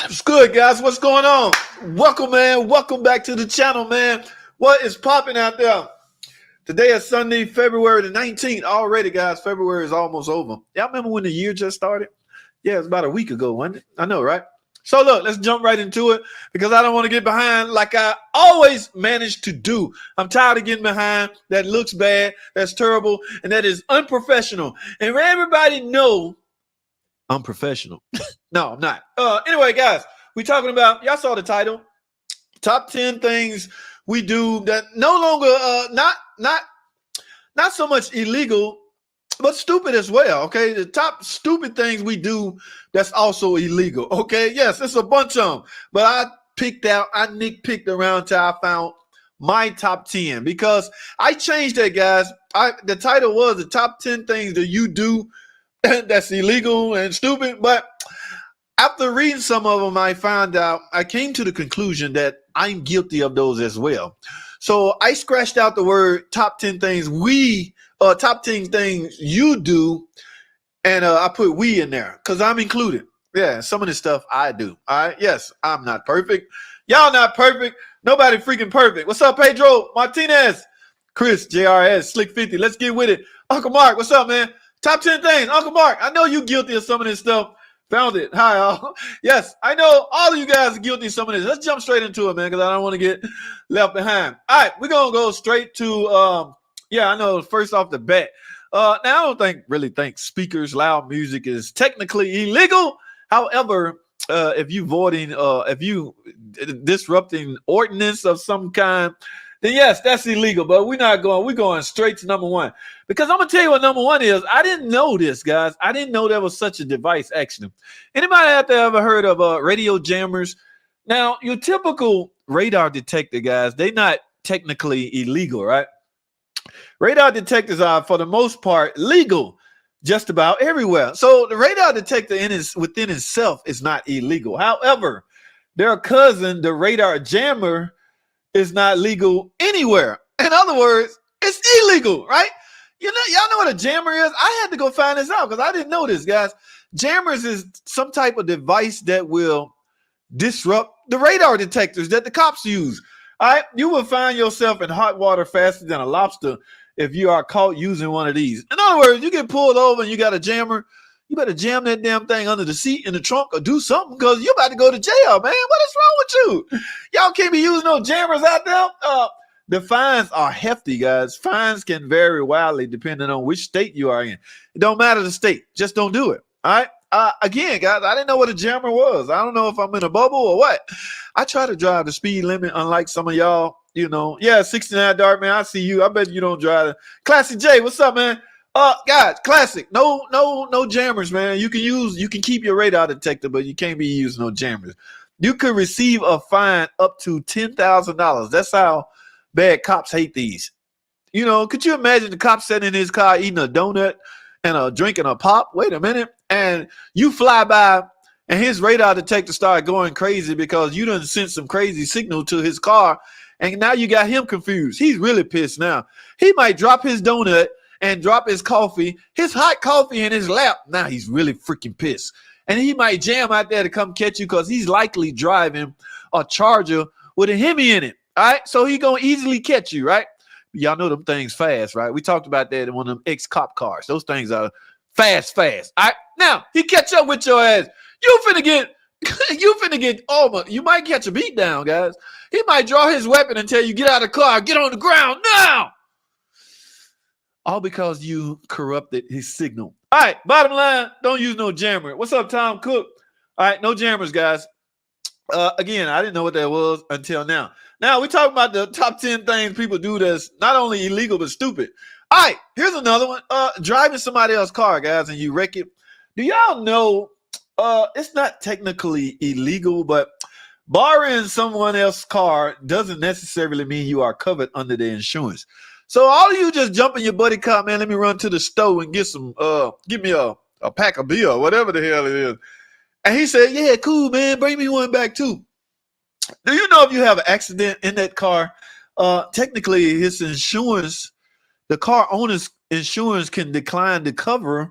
What's good, guys? What's going on? Welcome, man. Welcome back to the channel, man. What is popping out there? Today is Sunday, February the 19th. Already, guys, February is almost over. Y'all remember when the year just started? Yeah, it was about a week ago, wasn't it? I know, right? So, look, let's jump right into it because I don't want to get behind like I always manage to do. I'm tired of getting behind. That looks bad. That's terrible. And that is unprofessional. And everybody know I'm professional. No, I'm not. Anyway, guys, we talking about, y'all saw the title, top 10 things we do that no longer, not so much illegal, but stupid as well. Okay. The top stupid things we do that's also illegal. Okay. Yes, it's a bunch of them, but I nitpicked around till I found my top 10 because I changed that, guys. The title was the top 10 things that you do that's illegal and stupid, but after reading some of them, I came to the conclusion that I'm guilty of those as well. So I scratched out the word top 10 things top 10 things you do, and I put we in there because I'm included. Yeah, some of this stuff I do. All right, yes, I'm not perfect. Y'all not perfect. Nobody freaking perfect. What's up, Pedro Martinez, Chris, JRS, Slick 50? Let's get with it. Uncle Mark, what's up, man? Top 10 things. Uncle Mark, I know you're guilty of some of this stuff. Found it. Hi, all. Yes, I know all of you guys are guilty of some of this. Let's jump straight into it, man, because I don't want to get left behind. All right, we're going to go straight to, I know, first off the bat. Now, I don't really think speakers, loud music is technically illegal. However, if you disrupting ordinance of some kind, then yes, that's illegal. But we're going straight to number one. Because I'm going to tell you what number one is. I didn't know this, guys. I didn't know there was such a device, actually. Anybody out there ever heard of radio jammers? Now, your typical radar detector, guys, they're not technically illegal, right? Radar detectors are, for the most part, legal just about everywhere. So the radar detector within itself is not illegal. However, their cousin, the radar jammer, is not legal anywhere. In other words, it's illegal, right? Y'all know what a jammer is? I had to go find this out because I didn't know this, guys. Jammers is some type of device that will disrupt the radar detectors that the cops use. All right, you will find yourself in hot water faster than a lobster if you are caught using one of these. In other words, you get pulled over and you got a jammer, you better jam that damn thing under the seat in the trunk or do something because you're about to go to jail, man. What is wrong with you? Y'all can't be using no jammers out there. The fines are hefty, guys. Fines can vary wildly depending on which state you are in. It don't matter the state. Just don't do it. All right. Again, guys, I didn't know what a jammer was. I don't know if I'm in a bubble or what. I try to drive the speed limit, unlike some of y'all. Yeah, 69 Dark, man. I see you. I bet you don't drive it. Classic J, what's up, man? Guys, classic. No jammers, man. You can keep your radar detector, but you can't be using no jammers. You could receive a fine up to $10,000. That's how bad cops hate these. Could you imagine the cop sitting in his car eating a donut and drinking a pop? Wait a minute. And you fly by and his radar detector start going crazy because you done sent some crazy signal to his car. And now you got him confused. He's really pissed now. He might drop his donut and drop his hot coffee in his lap. Now he's really freaking pissed. And he might jam out there to come catch you because he's likely driving a Charger with a Hemi in it. All right. So he going to easily catch you, right? Y'all know them things fast, right? We talked about that in one of them ex-cop cars. Those things are fast. All right. Now he catch up with your ass. You finna get almost. You might catch a beat down, guys. He might draw his weapon and tell you, get out of the car, get on the ground now. All because you corrupted his signal. All right, bottom line, don't use no jammer. What's up, Tom Cook? All right, no jammers, guys. Again, I didn't know what that was until now. Now, we're talking about the top 10 things people do that's not only illegal, but stupid. All right, here's another one. Driving somebody else's car, guys, and you wreck it. Do y'all know it's not technically illegal, but borrowing someone else's car doesn't necessarily mean you are covered under the insurance. So all of you just jump in your buddy car, man, let me run to the store and give me a pack of beer or whatever the hell it is. And he said, yeah, cool, man, bring me one back too. Do you know if you have an accident in that car, technically his insurance, the car owner's insurance can decline to cover.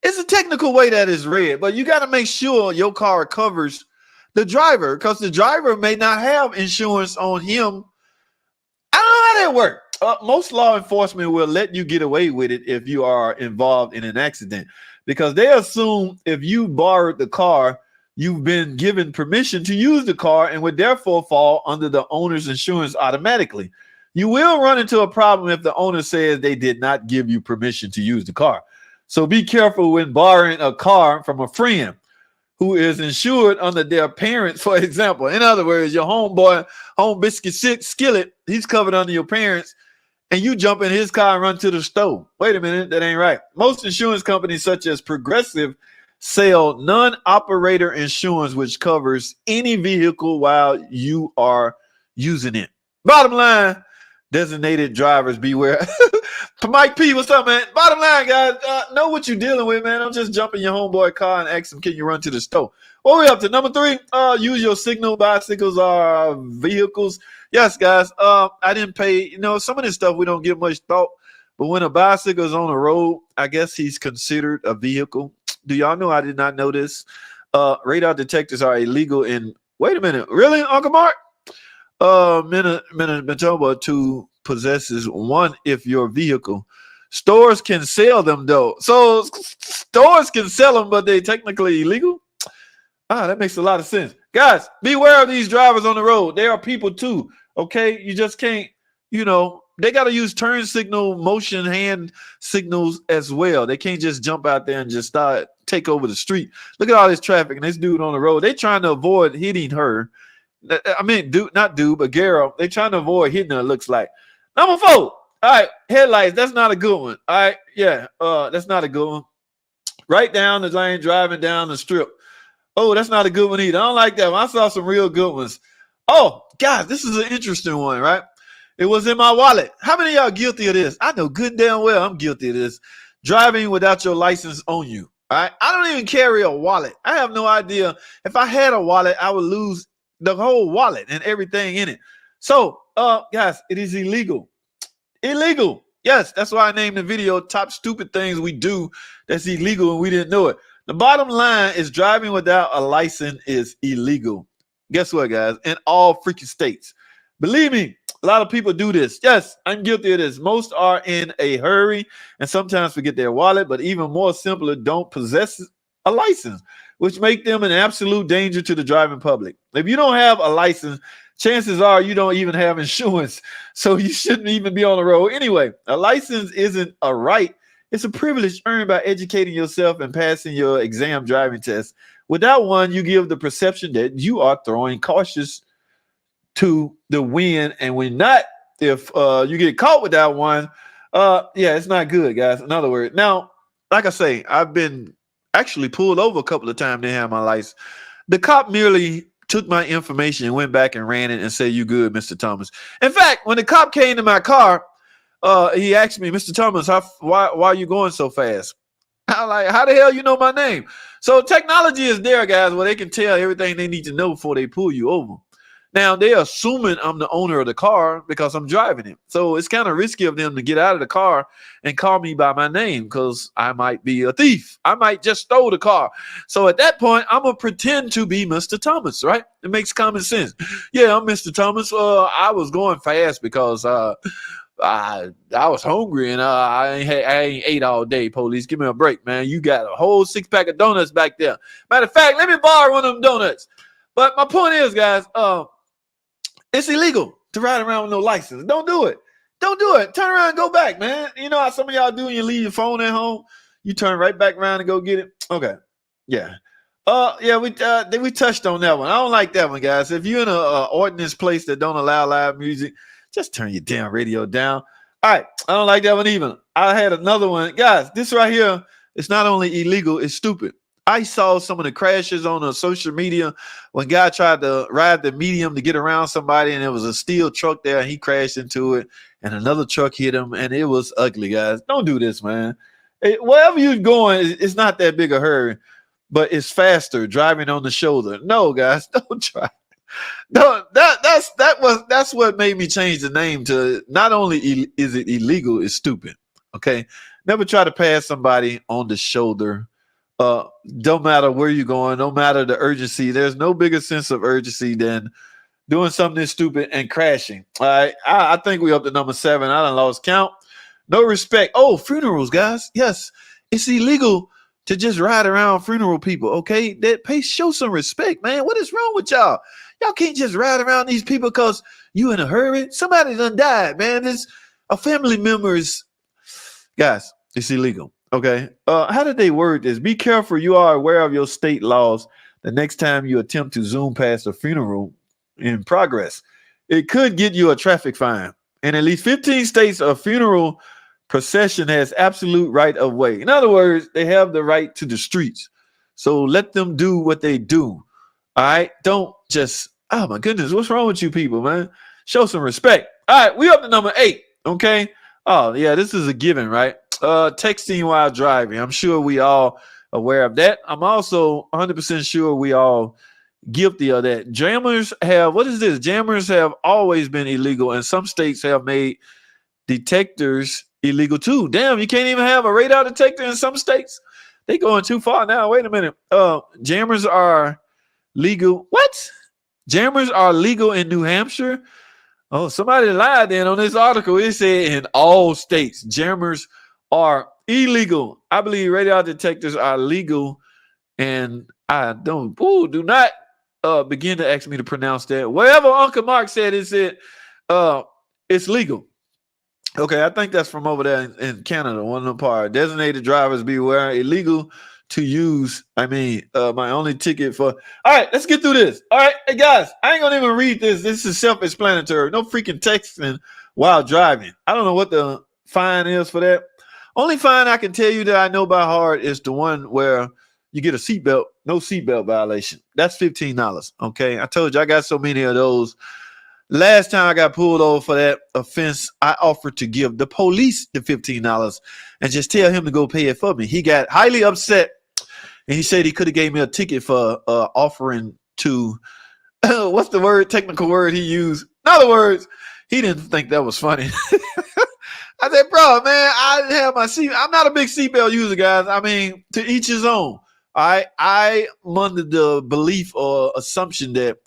It's a technical way that is read, but you got to make sure your car covers the driver, because the driver may not have insurance on him. I don't know how that works. Most law enforcement will let you get away with it if you are involved in an accident, because they assume if you borrowed the car, you've been given permission to use the car and would therefore fall under the owner's insurance automatically. You will run into a problem if the owner says they did not give you permission to use the car. So be careful when borrowing a car from a friend who is insured under their parents, for example. In other words, your homeboy, home biscuit skillet, he's covered under your parents, and you jump in his car and run to the store. Wait a minute, that ain't right. Most insurance companies, such as Progressive, sell non-operator insurance, which covers any vehicle while you are using it. Bottom line, designated drivers beware. Mike P, what's up, man? Bottom line, guys, know what you're dealing with, man. Don't just jump in your homeboy car and ask him, can you run to the store? What we up to? Number 3, use your signal. Bicycles are vehicles. Yes, guys, I didn't pay, some of this stuff we don't give much thought, but when a bicycle is on the road, I guess he's considered a vehicle. Do y'all know I did not know this? Radar detectors are illegal in, wait a minute, really, Uncle Mark? Manitoba to possesses one if your vehicle. Stores can sell them though. So stores can sell them, but they technically illegal? That makes a lot of sense. Guys, beware of these drivers on the road. They are people too, okay? You just can't, they got to use turn signal, motion, hand signals as well. They can't just jump out there and just start take over the street. Look at all this traffic and this dude on the road. They trying to avoid hitting her. I mean, not dude, but Garrow. They trying to avoid hitting her, looks like. Number 4. All right, headlights. That's not a good one. All right, yeah, that's not a good one. Right down the lane, driving down the strip. Oh, that's not a good one either. I don't like that one. I saw some real good ones. Oh, guys, this is an interesting one, right? It was in my wallet. How many of y'all guilty of this? I know good and damn well I'm guilty of this. Driving without your license on you. All right, I don't even carry a wallet. I have no idea. If I had a wallet, I would lose the whole wallet and everything in it. So, guys, it is illegal. Illegal. Yes, that's why I named the video Top Stupid Things We Do That's Illegal and We Didn't Know It. The bottom line is driving without a license is illegal. Guess what, guys? In all freaking states. Believe me, a lot of people do this. Yes, I'm guilty of this. Most are in a hurry and sometimes forget their wallet, but even more simpler, don't possess a license, which make them an absolute danger to the driving public. If you don't have a license, chances are you don't even have insurance, so you shouldn't even be on the road. Anyway, a license isn't a right. It's a privilege earned by educating yourself and passing your exam driving test. Without one, you give the perception that you are throwing cautious to the wind, and when not, if you get caught without one, it's not good, guys. In other words, now, like I say, I've been actually pulled over a couple of times. They have my license. The cop merely took my information and went back and ran it and said, "You good, Mr. Thomas." In fact, when the cop came to my car, he asked me, "Mr. Thomas, why are you going so fast?" I'm like, "How the hell you know my name?" So technology is there, guys, where they can tell everything they need to know before they pull you over. Now, they're assuming I'm the owner of the car because I'm driving it. So it's kind of risky of them to get out of the car and call me by my name because I might be a thief. I might just stole the car. So at that point, I'm going to pretend to be Mr. Thomas, right? It makes common sense. Yeah, I'm Mr. Thomas. I was going fast because I was hungry and I ain't ate all day. Police, give me a break, man. You got a whole 6-pack of donuts back there. Matter of fact, let me borrow one of them donuts. But my point is, guys, it's illegal to ride around with no license. Don't do it. Don't do it. Turn around and go back, man. You know how some of y'all do when you leave your phone at home? You turn right back around and go get it. Okay. Yeah. We touched on that one. I don't like that one, guys. If you're in a ordinance place that don't allow live music, just turn your damn radio down. All right. I don't like that one even. I had another one. Guys, this right here, it's not only illegal, it's stupid. I saw some of the crashes on social media when guy tried to ride the medium to get around somebody, and there was a steel truck there, and he crashed into it, and another truck hit him, and it was ugly, guys. Don't do this, man. Wherever you're going, it's not that big a hurry, but it's faster driving on the shoulder. No, guys, don't try. No, that's what made me change the name to not only is it illegal, it's stupid. Okay, never try to pass somebody on the shoulder Don't matter where you're going, no matter the urgency. There's no bigger sense of urgency than doing something stupid and crashing. All right. I think we up to number 7. I done lost count. No respect. Oh, funerals, guys. Yes, it's illegal to just ride around funeral people. Okay, show some respect, man. What is wrong with y'all? Y'all can't just ride around these people because you in a hurry. Somebody done died, man. This a family member's. Guys, it's illegal. Okay. How did they word this? Be careful. You are aware of your state laws the next time you attempt to zoom past a funeral in progress. It could get you a traffic fine. In at least 15 states, a funeral procession has absolute right of way. In other words, they have the right to the streets. So let them do what they do. All right. Don't just, oh my goodness, what's wrong with you people, man? Show some respect. All right. We up to number 8. Okay. Oh, yeah, this is a given, right? Texting while driving. I'm sure we all aware of that. I'm also 100% sure we all guilty of that. Jammers have, what is this? Jammers have always been illegal, and some states have made detectors illegal too. Damn, you can't even have a radar detector in some states. They going too far now. Wait a minute. Jammers are legal. What? Jammers are legal in New Hampshire? Oh, somebody lied then on this article. It said in all states, jammers are illegal. I believe radar detectors are legal, and I don't, do not begin to ask me to pronounce that. Wherever Uncle Mark said it said it's legal. Okay, I think that's from over there in Canada, one of them part. Designated drivers beware, illegal to use. My only ticket for. All right, let's get through this. All right, hey guys, I ain't gonna even read this. This is self-explanatory. No freaking texting while driving. I don't know what the fine is for that. Only fine I can tell you that I know by heart is the one where you get a seatbelt, no seatbelt violation. That's $15. Okay, I told you I got so many of those. Last time I got pulled over for that offense, I offered to give the police the $15 and just tell him to go pay it for me. He got highly upset, and he said he could have gave me a ticket for offering to, what's the word, technical word he used? In other words, he didn't think that was funny. I said, bro, man, I didn't have my seat. I'm not a big seatbelt user, guys. I mean, to each his own. I'm under the belief or assumption that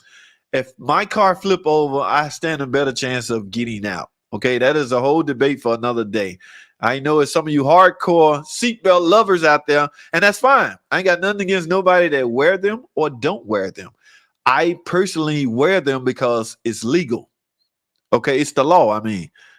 if my car flip over, I stand a better chance of getting out. Okay, that is a whole debate for another day. I know it's some of you hardcore seatbelt lovers out there, and that's fine. I ain't got nothing against nobody that wear them or don't wear them. I personally wear them because it's legal. Okay, it's the law.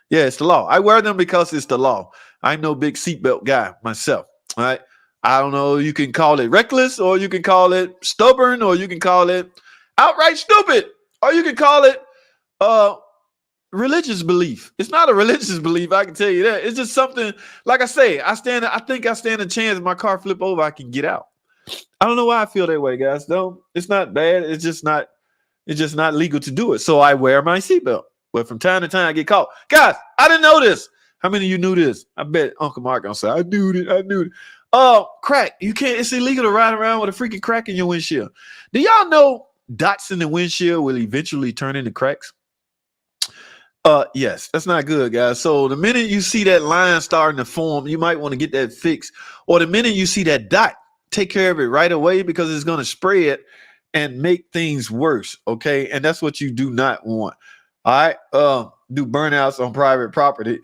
Yeah, it's the law. I wear them because it's the law. I'm no big seatbelt guy myself. All right. I don't know. You can call it reckless, or you can call it stubborn, or you can call it outright stupid, or you can call it religious belief. It's not a religious belief, I can tell you that. It's just something, like I say, I think I stand a chance if my car flip over, I can get out. I don't know why I feel that way, guys. No, it's not bad. It's just not legal to do it. So I wear my seatbelt. But from time to time I get caught. Guys, I didn't know this. How many of you knew this? I bet Uncle Mark gonna say, I knew it. Crack. You can't, it's illegal to ride around with a freaking crack in your windshield. Do y'all know dots in the windshield will eventually turn into cracks? Yes, that's not good, guys. So the minute you see that line starting to form, you might want to get that fixed. Or the minute you see that dot, take care of it right away, because it's going to spread and make things worse. Okay. And that's what you do not want. All right. Do burnouts on private property.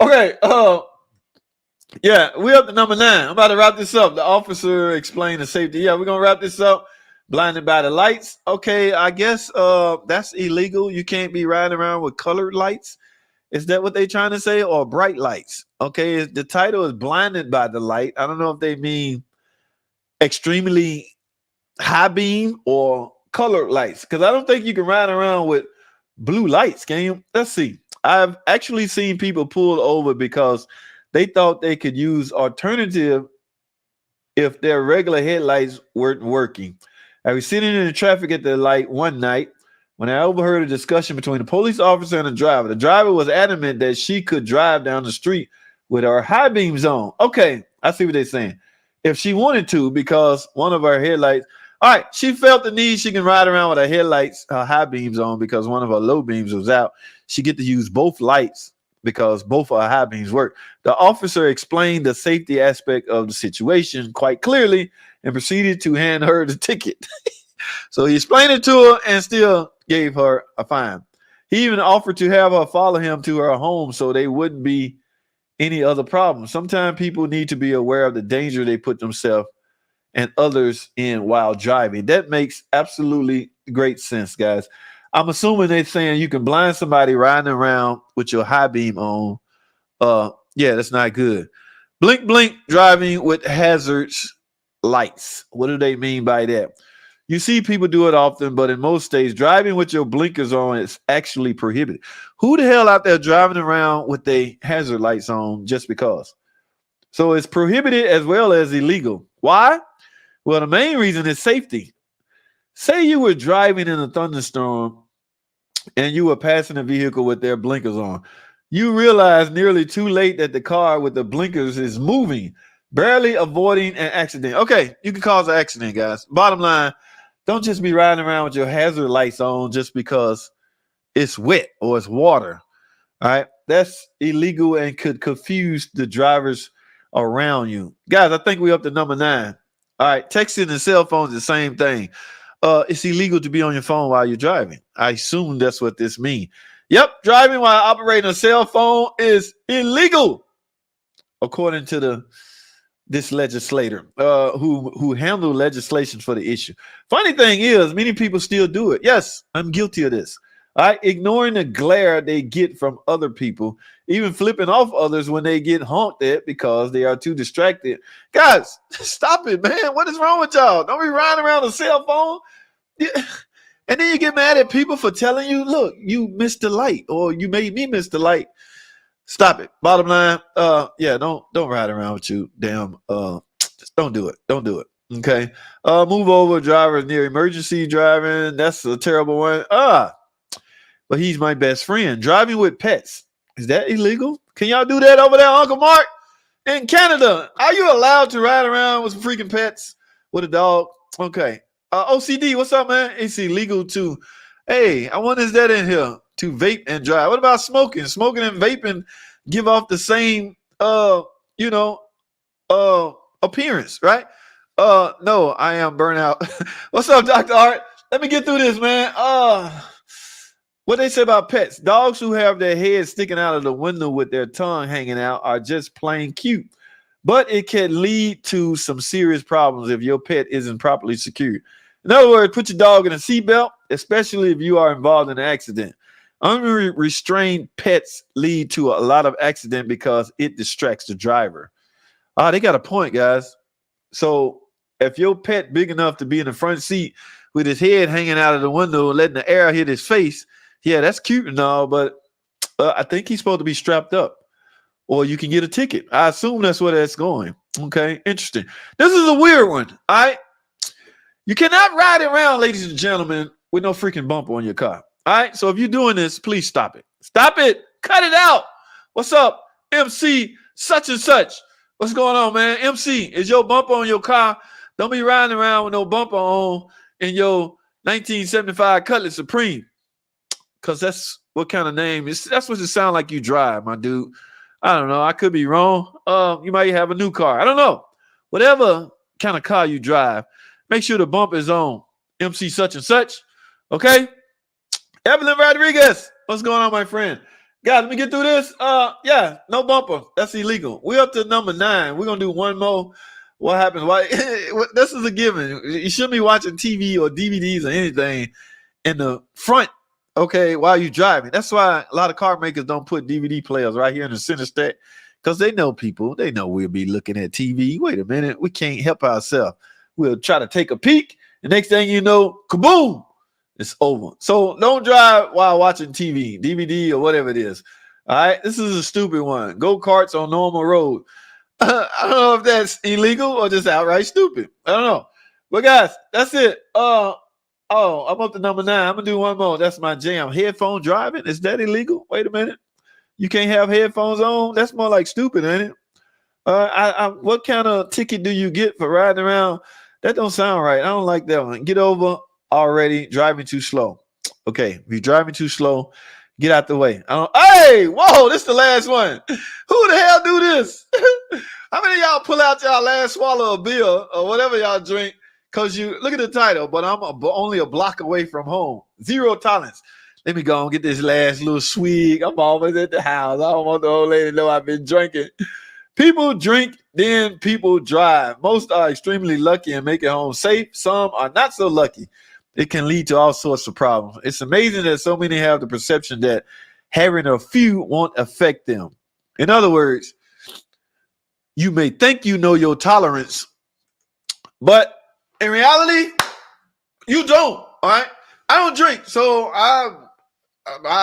Okay. Yeah, we're up to number 9. I'm about to wrap this up. The officer explained the safety. Yeah, we're gonna wrap this up. Blinded by the lights. Okay, I guess that's illegal. You can't be riding around with colored lights. Is that what they're trying to say? Or bright lights? Okay, the title is blinded by the light. I don't know if they mean extremely high beam or colored lights, because I don't think you can ride around with blue lights, can you? Let's see. I've actually seen people pulled over because they thought they could use alternative if their regular headlights weren't working. I was sitting in the traffic at the light one night when I overheard a discussion between a police officer and a driver. The driver was adamant that she could drive down the street with her high beams on. Okay, I see what they're saying. If she wanted to, because one of her headlights, all right, she felt the need. She can ride around with her headlights, her high beams on, because one of her low beams was out. She get to use both lights because both our high beams work. The officer explained the safety aspect of the situation quite clearly and proceeded to hand her the ticket. So he explained it to her and still gave her a fine. He even offered to have her follow him to her home so they wouldn't be any other problems. Sometimes people need to be aware of the danger they put themselves and others in while driving. That makes absolutely great sense, guys. I'm assuming they're saying you can blind somebody riding around with your high beam on. Yeah, that's not good. Blink, blink, driving with hazards lights. What do they mean by that? You see people do it often, but in most states, driving with your blinkers on is actually prohibited. Who the hell out there driving around with their hazard lights on just because? So it's prohibited as well as illegal. Why? Well, the main reason is safety. Say you were driving in a thunderstorm and you were passing a vehicle with their blinkers on. You realize nearly too late that the car with the blinkers is moving, barely avoiding an accident. Okay, you can cause an accident, guys. Bottom line, don't just be riding around with your hazard lights on just because it's wet or it's water. All right, that's illegal and could confuse the drivers around you. Guys, I think we're up to number 9. All right, texting and cell phones, the same thing. It's illegal to be on your phone while you're driving. I assume that's what this means. Yep, driving while operating a cell phone is illegal, according to this legislator who handled legislation for the issue. Funny thing is, many people still do it. Yes, I'm guilty of this. All right, ignoring the glare they get from other people, even flipping off others when they get honked at because they are too distracted. Guys, stop it, man. What is wrong with y'all? Don't be riding around a cell phone. Yeah. And then you get mad at people for telling you, look, you missed the light or you made me miss the light. Stop it. Bottom line, yeah, don't ride around with you. Damn, just don't do it. Don't do it. Okay. Move over drivers near emergency driving. That's a terrible one. But he's my best friend. Driving with pets. Is that illegal? Can y'all do that over there, Uncle Mark? In Canada, are you allowed to ride around with some freaking pets with a dog? Okay. OCD, what's up, man? It's illegal to, hey, I wonder is that in here, to vape and drive. What about smoking? Smoking and vaping give off the same, appearance, right? No, I am burnout. What's up, Dr. Art? Let me get through this, man. What they say about pets? Dogs who have their heads sticking out of the window with their tongue hanging out are just plain cute. But it can lead to some serious problems if your pet isn't properly secured. In other words, put your dog in a seatbelt, especially if you are involved in an accident. Unrestrained pets lead to a lot of accident because it distracts the driver. They got a point, guys. So if your pet big enough to be in the front seat with his head hanging out of the window, letting the air hit his face, yeah, that's cute and all, but I think he's supposed to be strapped up. Or you can get a ticket. I assume that's where that's going. Okay, interesting. This is a weird one. All right. You cannot ride around, ladies and gentlemen, with no freaking bumper on your car. All right. So if you're doing this, please stop it. Stop it. Cut it out. What's up, MC such and such? What's going on, man? MC, is your bumper on your car? Don't be riding around with no bumper on in your 1975 Cutlass Supreme. Because that's what kind of name is. That's what it sounds like you drive, my dude. I don't know. I could be wrong. You might have a new car. I don't know. Whatever kind of car you drive, make sure the bumper is on. MC such and such. Okay? Evelyn Rodriguez. What's going on, my friend? Guys, let me get through this. Yeah, no bumper. That's illegal. We're up to number 9. We're going to do one more. What happens? Why? This is a given. You shouldn't be watching TV or DVDs or anything in the front. Okay, while you're driving. That's why a lot of car makers don't put DVD players right here in the center stack because they know people. They know we'll be looking at TV. Wait a minute. We can't help ourselves. We'll try to take a peek. The next thing you know, kaboom, it's over. So don't drive while watching TV, DVD, or whatever it is. All right, this is a stupid one. Go-karts on normal road. I don't know if that's illegal or just outright stupid. I don't know. But guys, that's it. I'm up to number 9. I'm going to do one more. That's my jam. Headphone driving. Is that illegal? Wait a minute. You can't have headphones on? That's more like stupid, ain't it? What kind of ticket do you get for riding around? That don't sound right. I don't like that one. Get over already driving too slow. Okay. If you're driving too slow, Get out the way. Hey, whoa, this is the last one. Who the hell do this? How many of y'all pull out y'all last swallow of beer or whatever y'all drink? Because you look at the title, but I'm only a block away from home. Zero tolerance. Let me go and get this last little swig. I'm always at the house. I don't want the old lady to know I've been drinking. People drink, then people drive. Most are extremely lucky and make it home safe. Some are not so lucky. It can lead to all sorts of problems. It's amazing that so many have the perception that having a few won't affect them. In other words, you may think you know your tolerance, but in reality, you don't. All right. I don't drink. So I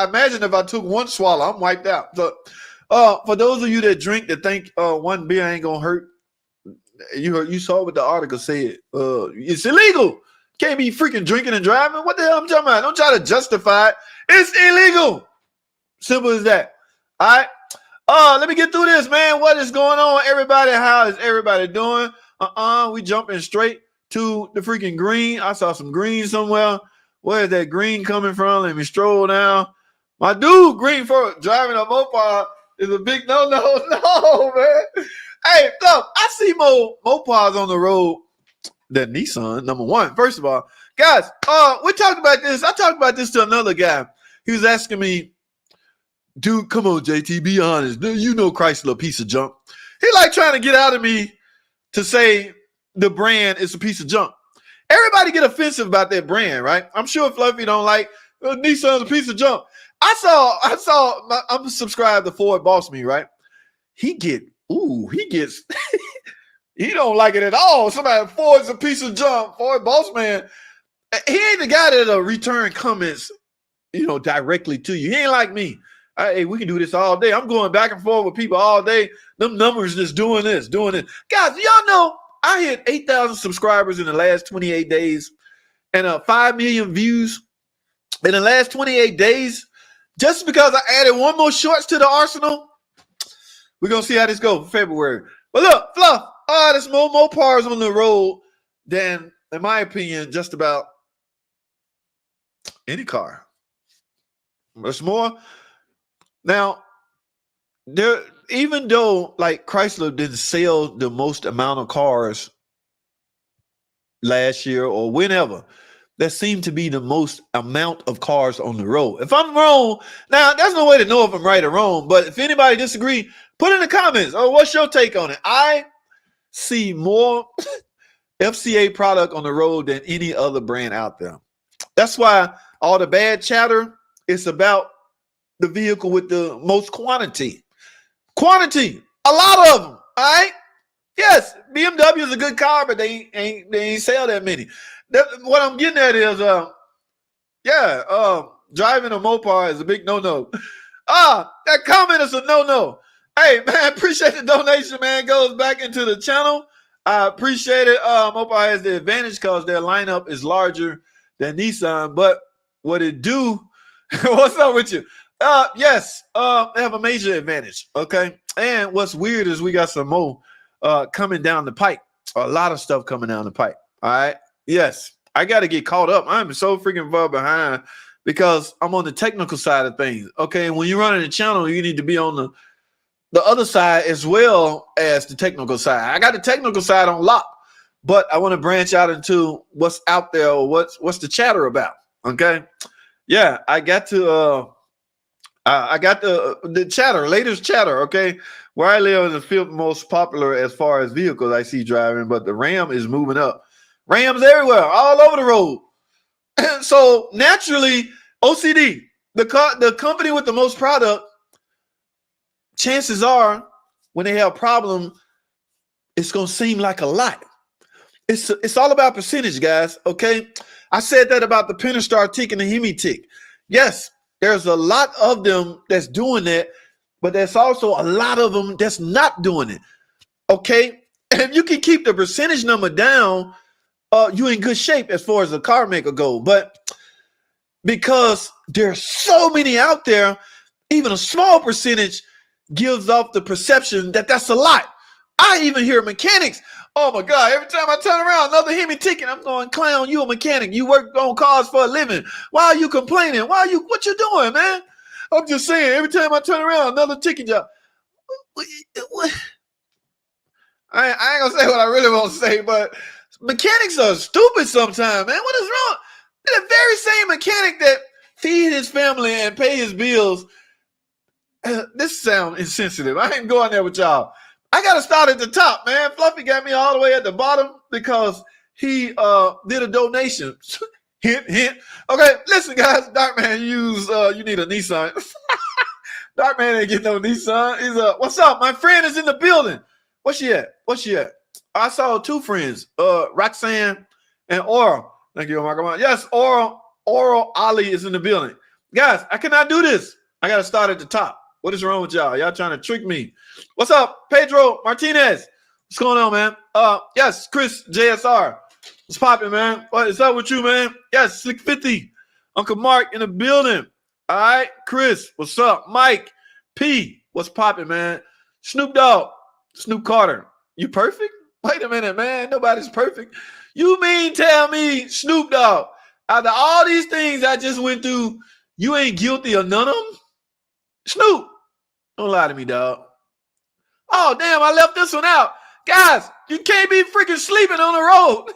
imagine if I took one swallow, I'm wiped out. So for those of you that drink that think one beer ain't gonna hurt, you saw what the article said. It's illegal. Can't be freaking drinking and driving. What the hell I'm talking about? Don't try to justify it. It's illegal. Simple as that. All right. Let me get through this, man. What is going on, everybody? How is everybody doing? We jumping straight to the freaking green. I saw some green somewhere. Where is that green coming from? Let me stroll down. My dude, green for driving a moped is a big no, man. Hey, look, I see more mopeds on the road than Nissan, number one. First of all, guys, we talked about this. I talked about this to another guy. He was asking me, dude, come on, JT, be honest. You know Chrysler a piece of junk. He like trying to get out of me to say the brand is a piece of junk. Everybody get offensive about that brand, right? I'm sure Fluffy don't like Nissan's a piece of junk. I'm subscribed to Ford Boss Me, right? He gets, he don't like it at all. Somebody, Ford's a piece of junk. Ford Boss Man, he ain't the guy that'll return comments, directly to you. He ain't like me. Hey, we can do this all day. I'm going back and forth with people all day. Them numbers just doing this. Guys, y'all know I hit 8,000 subscribers in the last 28 days and 5 million views in the last 28 days just because I added one more shorts to the arsenal. We're going to see how this goes for February. But look, Fluff, there's more mopars on the road than, in my opinion, just about any car. There's more. Now, even though like Chrysler didn't sell the most amount of cars last year or whenever, there seemed to be the most amount of cars on the road. If I'm wrong, now there's no way to know if I'm right or wrong, but if anybody disagree, put in the comments. Oh, what's your take on it? I see more FCA product on the road than any other brand out there. That's why all the bad chatter is about the vehicle with the most quantity. A lot of them. All right. Yes, BMW is a good car, but they ain't sell that many. What I'm getting at is, driving a mopar is a big no-no. That comment is a no-no. Hey, man, appreciate the donation, man. Goes back into the channel. I appreciate it. Mopar has the advantage because their lineup is larger than Nissan. But what it do, what's up with you? Yes, they have a major advantage, okay? And what's weird is we got some more coming down the pipe. A lot of stuff coming down the pipe, all right? Yes, I got to get caught up. I'm so freaking far behind because I'm on the technical side of things, okay? When you're running a channel, you need to be on the other side as well as the technical side. I got the technical side on lock, but I want to branch out into what's out there or what's the chatter about, okay? Yeah, I got to I got the chatter, latest chatter, okay? Where I live is the fifth most popular as far as vehicles I see driving, but the Ram is moving up. Rams everywhere, all over the road. So naturally, OCD, the company with the most product, chances are when they have a problem, it's going to seem like a lot. It's all about percentage, guys, okay? I said that about the Pentastar tick and the Hemi tick. Yes, there's a lot of them that's doing that, but there's also a lot of them that's not doing it, okay? And if you can keep the percentage number down, you're in good shape as far as the car maker go. But because there's so many out there, even a small percentage gives off the perception that that's a lot. I even hear mechanics, oh my God, every time I turn around, another Hemi ticket, I'm going, clown, you a mechanic. You work on cars for a living. Why are you complaining? What you doing, man? I'm just saying, every time I turn around, another ticket job. I ain't gonna say what I really want to say, but mechanics are stupid sometimes, man. What is wrong? The very same mechanic that feed his family and pay his bills. This sounds insensitive. I ain't going there with y'all. I gotta start at the top, man. Fluffy got me all the way at the bottom because he did a donation. Hint, hint. Okay, listen, guys. Darkman, you need a Nissan. Darkman ain't getting no Nissan. He's what's up? My friend is in the building. What's she at? I saw two friends, Roxanne and Oral. Thank you, Marco. Yes, Oral Ali is in the building. Guys, I cannot do this. I gotta start at the top. What is wrong with y'all? Y'all trying to trick me. What's up, Pedro Martinez? What's going on, man? Yes, Chris JSR. What's popping, man? What is up with you, man? Yes, 650. Uncle Mark in the building. All right, Chris, what's up? Mike P, what's popping, man? Snoop Dogg, Snoop Carter, you perfect? Wait a minute, man. Nobody's perfect. You mean tell me, Snoop Dogg, out of all these things I just went through, you ain't guilty of none of them? Snoop, don't lie to me, dog. Oh, damn, I left this one out. Guys, you can't be freaking sleeping on the road.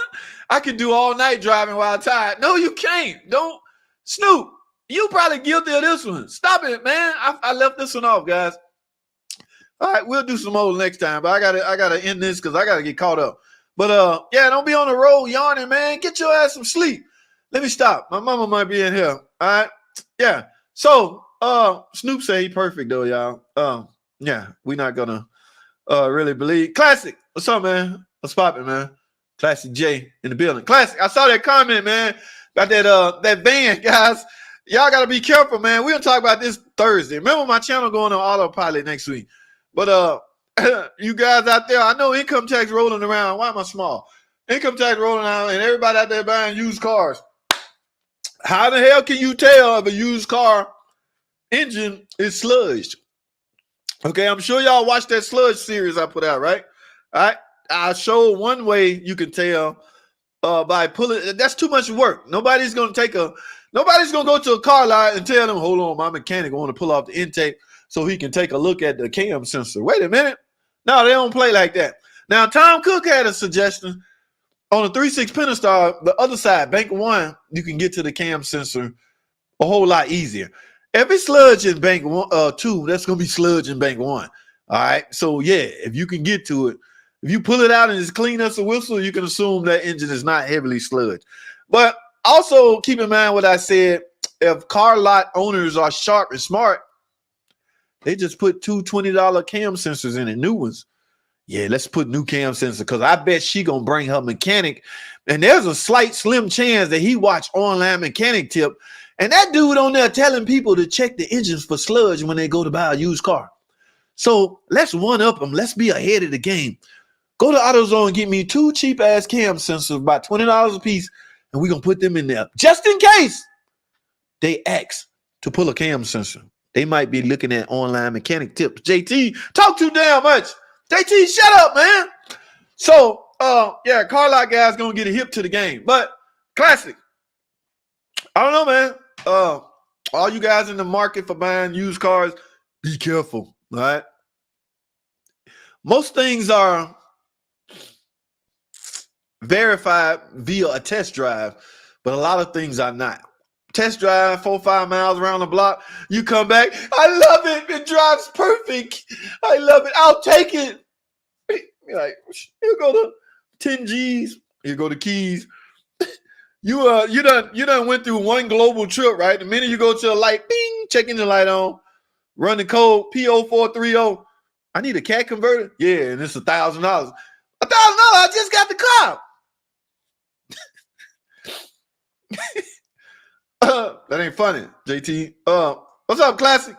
I can do all night driving while tired. No, you can't. Don't. Snoop, you probably guilty of this one. Stop it, man. I left this one off, guys. All right, we'll do some more next time, but I gotta end this because I gotta get caught up. But yeah, don't be on the road yawning, man. Get your ass some sleep. Let me stop. My mama might be in here. All right. Yeah. So Snoop say he perfect though, y'all. Yeah, we're not gonna really believe. Classic. What's up, man? What's popping, man? Classic J in the building. Classic. I saw that comment, man, about that van, guys. Y'all gotta be careful, man. We're gonna talk about this Thursday. Remember my channel going on autopilot next week. But you guys out there, I know income tax rolling around. Why am I small? Income tax rolling around and everybody out there buying used cars. How the hell can you tell if a used car engine is sludged? Okay, I'm sure y'all watched that sludge series I put out, right? All right. I showed one way you can tell by pulling. That's too much work. Nobody's gonna go to a car lot and tell them, hold on, my mechanic want to pull off the intake so he can take a look at the cam sensor. Wait a minute. No, they don't play like that. Now, Tom Cook had a suggestion on a 3.6 Pentastar, the other side, bank one, you can get to the cam sensor a whole lot easier. Every sludge in bank two, that's going to be sludge in bank one. All right. So, yeah, if you can get to it, if you pull it out and it's clean as a whistle, you can assume that engine is not heavily sludged. But also keep in mind what I said. If car lot owners are sharp and smart, they just put two $20 cam sensors in it, new ones. Yeah, let's put new cam sensor because I bet she going to bring her mechanic. And there's a slight slim chance that he watched online mechanic tip. And that dude on there telling people to check the engines for sludge when they go to buy a used car. So let's one up them. Let's be ahead of the game. Go to AutoZone and get me two cheap ass cam sensors, about $20 a piece, and we're going to put them in there just in case they ask to pull a cam sensor. They might be looking at online mechanic tips. JT, talk too damn much. JT, shut up, man. So, yeah, car lot guys going to get a hip to the game. But classic. I don't know, man. All you guys in the market for buying used cars, be careful, all right? Most things are verified via a test drive, but a lot of things are not. Test drive 4-5 miles around the block, you come back, I love it, it drives perfect, I love it, I'll take it. You're like, you go to 10 G's, you go to keys. You done went through one global trip, right? The minute you go to a light, bing, check engine light on, run the code P0430. I need a CAT converter. Yeah, and it's $1,000. $1,000. I just got the car. That ain't funny, JT. What's up, Classic?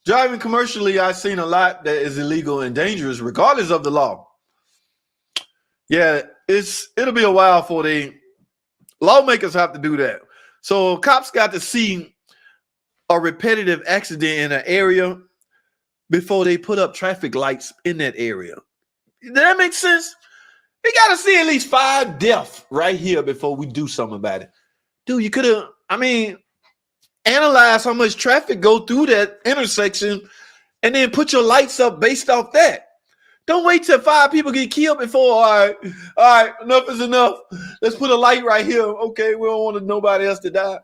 Driving commercially, I've seen a lot that is illegal and dangerous, regardless of the law. Yeah, it'll be a while before lawmakers have to do that. So cops got to see a repetitive accident in an area before they put up traffic lights in that area. Does that make sense? We got to see at least 5 deaths right here before we do something about it. Dude, you could have, analyze how much traffic go through that intersection, and then put your lights up based off that. Don't wait till 5 people get killed before. All right, enough is enough. Let's put a light right here. Okay, we don't want nobody else to die.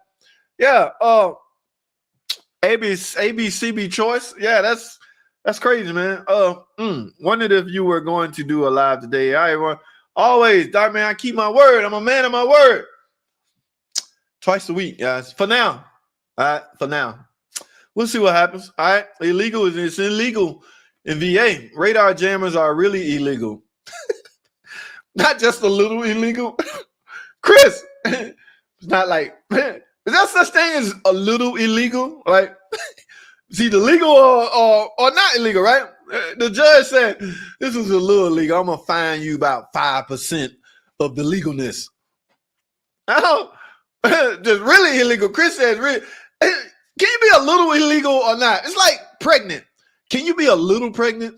Yeah, ABCB choice. Yeah, that's crazy, man. Wondered if you were going to do a live today. All right, everyone. Always, Doc, man, I keep my word. I'm a man of my word. Twice a week, guys. For now. All right, for now. We'll see what happens. All right, it's illegal in VA. Radar jammers are really illegal. Not just a little illegal. Chris, it's not like, man, is there such thing as a little illegal? Like, it's either legal or not illegal, right? The judge said, this is a little illegal. I'm going to fine you about 5% of the legalness. I don't, just really illegal. Chris says, really, can you be a little illegal or not? It's like pregnant. Can you be a little pregnant?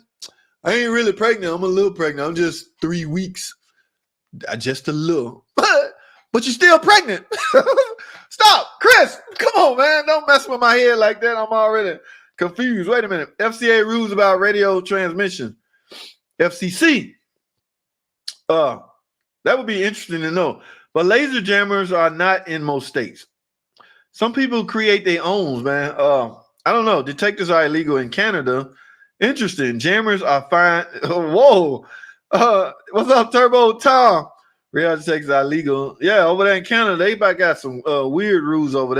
I ain't really pregnant. I'm a little pregnant. I'm just 3 weeks. Just a little. But you're still pregnant. Stop. Chris, come on, man. Don't mess with my head like that. I'm already confused. Wait a minute. FCA rules about radio transmission. FCC. That would be interesting to know. But laser jammers are not in most states. Some people create their own, man. I don't know. Detectors are illegal in Canada. Interesting. Jammers are fine. Whoa. What's up, Turbo Tom? Real detectors are legal. Yeah, over there in Canada, they got some weird rules over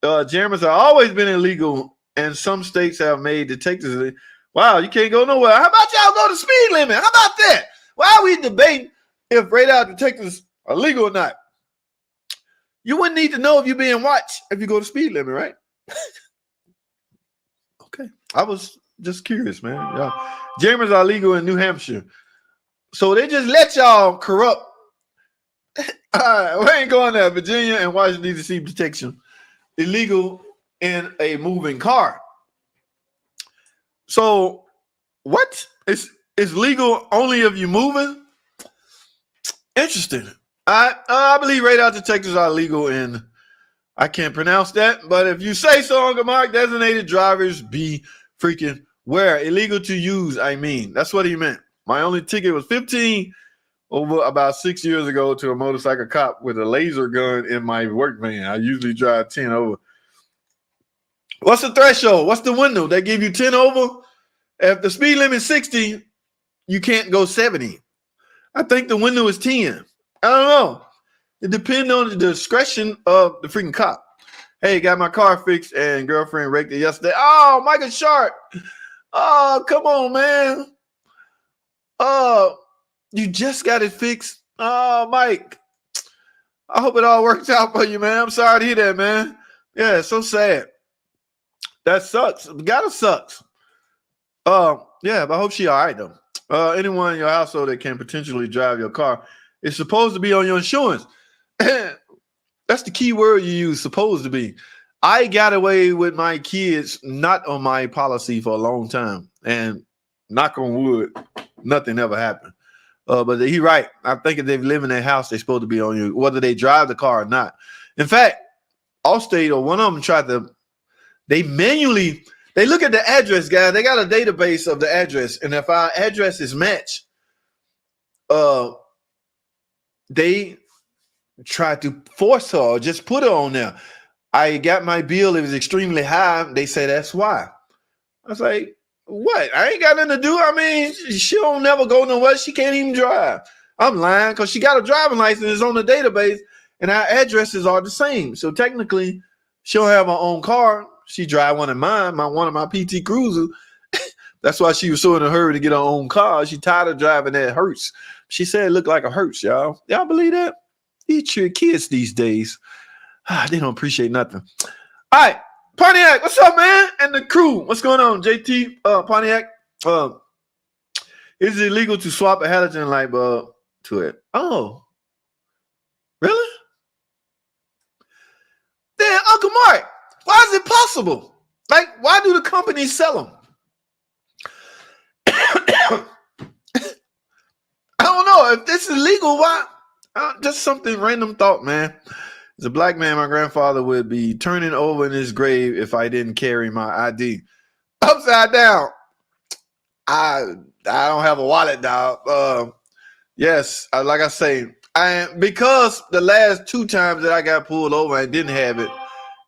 there. Jammers have always been illegal, and some states have made detectors. Wow, you can't go nowhere. How about y'all go to speed limit? How about that? Why are we debating if radar detectors are legal or not? You wouldn't need to know if you're being watched if you go to speed limit, right? Okay. I was just curious, man. Y'all. Jammers are legal in New Hampshire. So they just let y'all corrupt. All right, we ain't going there. Virginia and Washington, D.C. protection. Illegal in a moving car. So what? It's legal only if you're moving? Interesting. I believe radar detectors are legal in, I can't pronounce that, but if you say so, Uncle Mark, designated drivers be freaking where? Illegal to use, I mean. That's what he meant. My only ticket was 15 over about 6 years ago to a motorcycle cop with a laser gun in my work van. I usually drive 10 over. What's the threshold? What's the window? They give you 10 over? If the speed limit is 60, you can't go 70. I think the window is 10. I don't know. It depends on the discretion of the freaking cop. Hey, got my car fixed and girlfriend wrecked it yesterday. Oh, Michael Sharp. Oh, come on, man. You just got it fixed. Oh, Mike. I hope it all works out for you, man. I'm sorry to hear that, man. Yeah, it's so sad. That sucks. It gotta sucks. Yeah, but I hope she all right though. Anyone in your household that can potentially drive your car is supposed to be on your insurance. That's the key word you use, supposed to be. I got away with my kids not on my policy for a long time, and knock on wood, nothing ever happened. But he right. I think if they live in their house, they're supposed to be on you, whether they drive the car or not. In fact, Allstate or one of them tried to, they look at the address, guys. They got a database of the address, and if our address is matched, they tried to force her or just put her on there. I got my bill. It was extremely high. They say that's why. I was like, what? I ain't got nothing to do. I mean, she don't never go nowhere. She can't even drive. I'm lying because she got a driving license on the database, and our addresses are the same. So technically, she'll have her own car. She drive one of mine, one of my PT Cruisers. That's why she was so in a hurry to get her own car. She tired of driving that Hertz. She said it looked like a Hertz, y'all. Y'all believe that? Eat your kids these days. They don't appreciate nothing. All right. Pontiac, what's up, man? And the crew, what's going on? JT, Pontiac, is it illegal to swap a halogen light bulb to it? Oh, really? Then, Uncle Mark, why is it possible? Like, why do the companies sell them? I don't know. If this is legal, why? Just something random thought, man. As a black man, my grandfather would be turning over in his grave if I didn't carry my ID. Upside down. I don't have a wallet, dog. Yes, like I say, because the last 2 times that I got pulled over and didn't have it,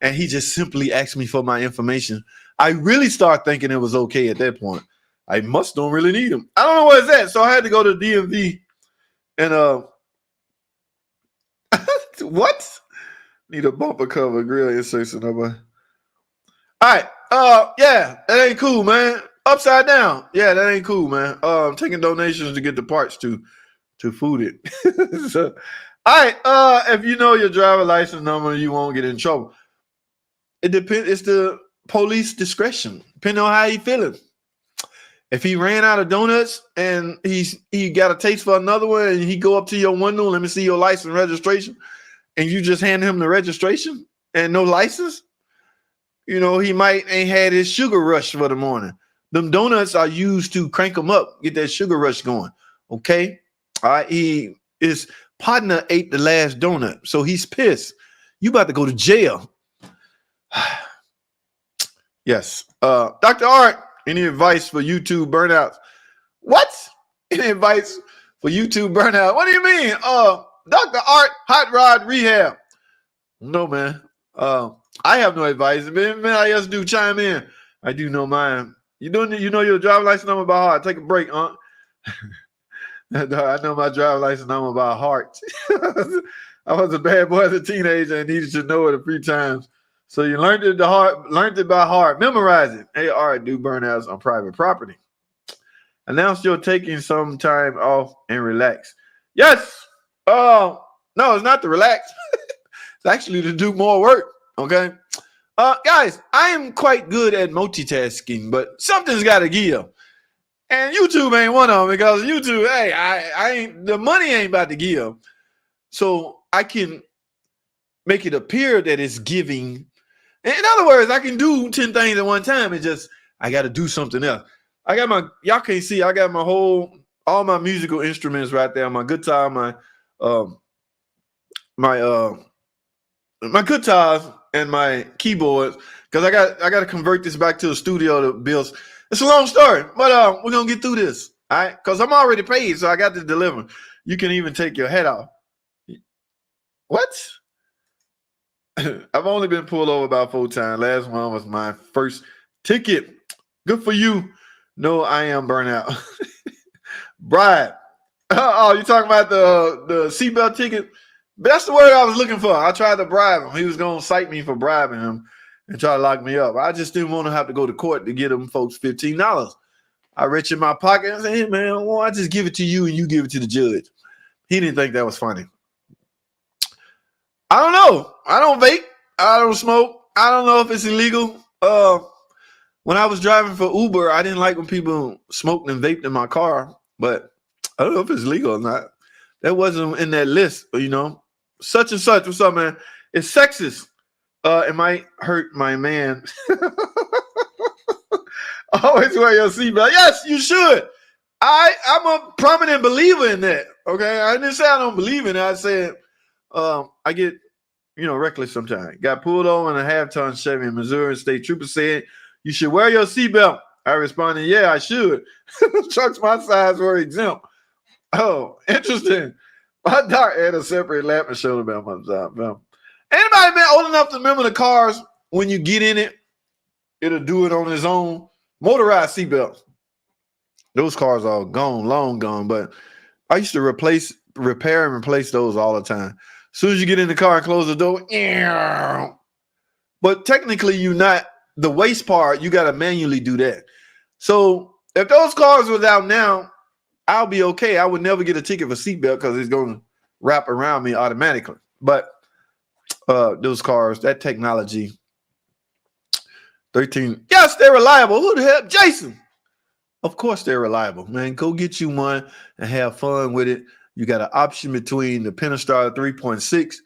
and he just simply asked me for my information, I really start thinking it was okay at that point. I don't really need them. I don't know where it's at, so I had to go to DMV and what? Need a bumper cover, grill inserts, and number. All right, yeah, that ain't cool, man. Upside down, yeah, that ain't cool, man. Taking donations to get the parts to food it. So, all right, if you know your driver license number, you won't get in trouble. It depends. It's the police discretion, depending on how he feeling. If he ran out of donuts and he got a taste for another one, and he go up to your window, let me see your license and registration, and you just hand him the registration and no license, you know, he might ain't had his sugar rush for the morning. Them donuts are used to crank him up, get that sugar rush going. Okay. All right. His partner ate the last donut, so he's pissed. You about to go to jail. Yes. Dr. Art, any advice for YouTube burnouts? What? Any advice for YouTube burnout? What do you mean? Dr. Art, hot rod rehab. No, man. I have no advice. If anybody else do, chime in. I do know mine. You know your driver's license number by heart. Take a break, huh? I know my driver's license number by heart. I was a bad boy as a teenager and needed to know it a few times. So you learned it by heart. Memorize it. Hey, all right, do burnouts on private property. Announce you're taking some time off and relax. Yes. No, it's not to relax. It's actually to do more work. Okay. Guys, I am quite good at multitasking, but something's got to give. And YouTube ain't one of them, because YouTube, hey, I ain't, the money ain't about to give. So I can make it appear that it's giving. In other words, I can do 10 things at one time. It's just, I got to do something else. I got y'all can't see, I got all my musical instruments right there. My guitar, my guitars and my keyboards, because I got to convert this back to a studio to build. It's a long story, but we're gonna get through this, all right? Because I'm already paid, so I got to deliver. You can even take your head off. What? I've only been pulled over about 4 times. Last one was my first ticket. Good for you. No, I am burnout. Bribe. Oh, you talking about the seatbelt ticket? That's the word I was looking for. I tried to bribe him. He was going to cite me for bribing him and try to lock me up. I just didn't want to have to go to court to get them folks $15. I reached in my pocket and said, hey, man, well, I just give it to you and you give it to the judge. He didn't think that was funny. I don't know. I don't vape. I don't smoke. I don't know if it's illegal. When I was driving for Uber, I didn't like when people smoked and vaped in my car, but I don't know if it's legal or not. That wasn't in that list, you know. Such and such. What's up, man? It's sexist. It might hurt my man. Always wear your seatbelt. Yes, you should. I'm a prominent believer in that. Okay. I didn't say I don't believe in it. I said I get, reckless sometimes. Got pulled over in a half-ton Chevy in Missouri. State trooper said, you should wear your seatbelt. I responded, yeah, I should. Trucks my size were exempt. Oh, interesting. My doc had a separate lap and shoulder belt on my job. Anybody been old enough to remember the cars when you get in it, it'll do it on its own? Motorized seatbelts. Those cars are gone, long gone, but I used to repair and replace those all the time. As soon as you get in the car and close the door, but technically you're not, the waist part, you got to manually do that. So if those cars was out now, I'll be okay. I would never get a ticket for seatbelt because it's going to wrap around me automatically. But those cars, that technology, 13. Yes, they're reliable. Who the hell? Jason. Of course they're reliable, man. Go get you one and have fun with it. You got an option between the Pentastar 3.6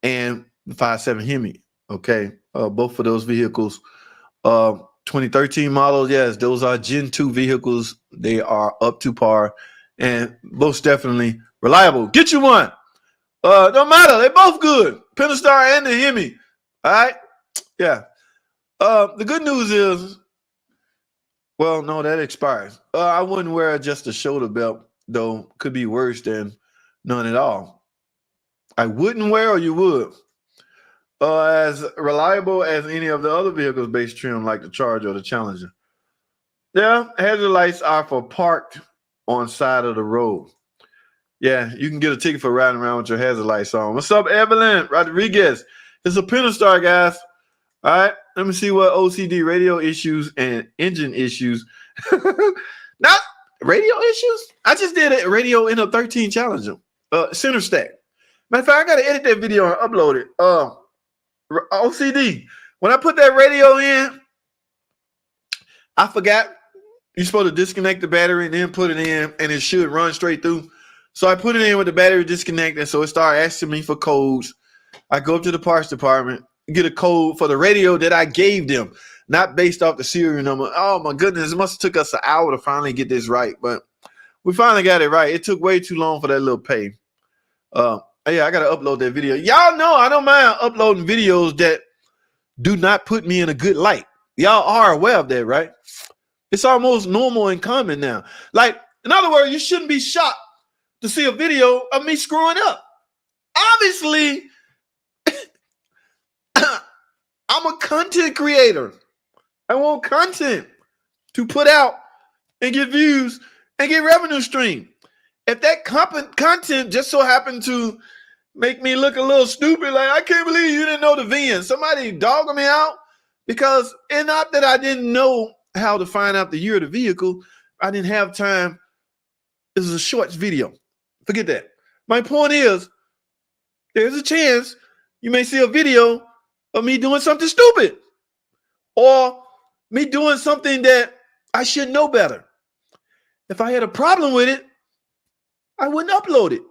and the 5.7 Hemi. Okay, both of those vehicles, 2013 models. Yes, those are Gen 2 vehicles. They are up to par and most definitely reliable. Get you one. Don't matter. They both good. Pentastar and the Hemi. All right. Yeah. The good news is, well, no, that expires. I wouldn't wear just a shoulder belt, though. Could be worse than none at all. I wouldn't wear, or you would. As reliable as any of the other vehicles base trim, like the Charger or the Challenger. Yeah, hazard lights are for parked on side of the road. Yeah, you can get a ticket for riding around with your hazard lights on. What's up, Evelyn Rodriguez? It's a Pentastar, guys. All right, let me see what OCD radio issues and engine issues. Not radio issues. I just did a radio in a 13 Challenger, center stack. Matter of fact, I gotta edit that video and upload it. OCD. When I put that radio in, I forgot you're supposed to disconnect the battery and then put it in, and it should run straight through. So I put it in with the battery disconnected, so it started asking me for codes. I go up to the parts department, get a code for the radio that I gave them, not based off the serial number. Oh my goodness, it must have took us an hour to finally get this right, but we finally got it right. It took way too long for that little pay. Yeah, I gotta upload that video. Y'all know I don't mind uploading videos that do not put me in a good light. Y'all are aware of that, right? It's almost normal and common now. Like, in other words, you shouldn't be shocked to see a video of me screwing up. Obviously, I'm a content creator. I want content to put out and get views and get revenue stream. If that content just so happened to make me look a little stupid, like, I can't believe you didn't know the VIN. Somebody dogging me out because it's not that I didn't know how to find out the year of the vehicle. I didn't have time. This is a short video. Forget that. My point is, there's a chance you may see a video of me doing something stupid or me doing something that I should know better. If I had a problem with it, I wouldn't upload it.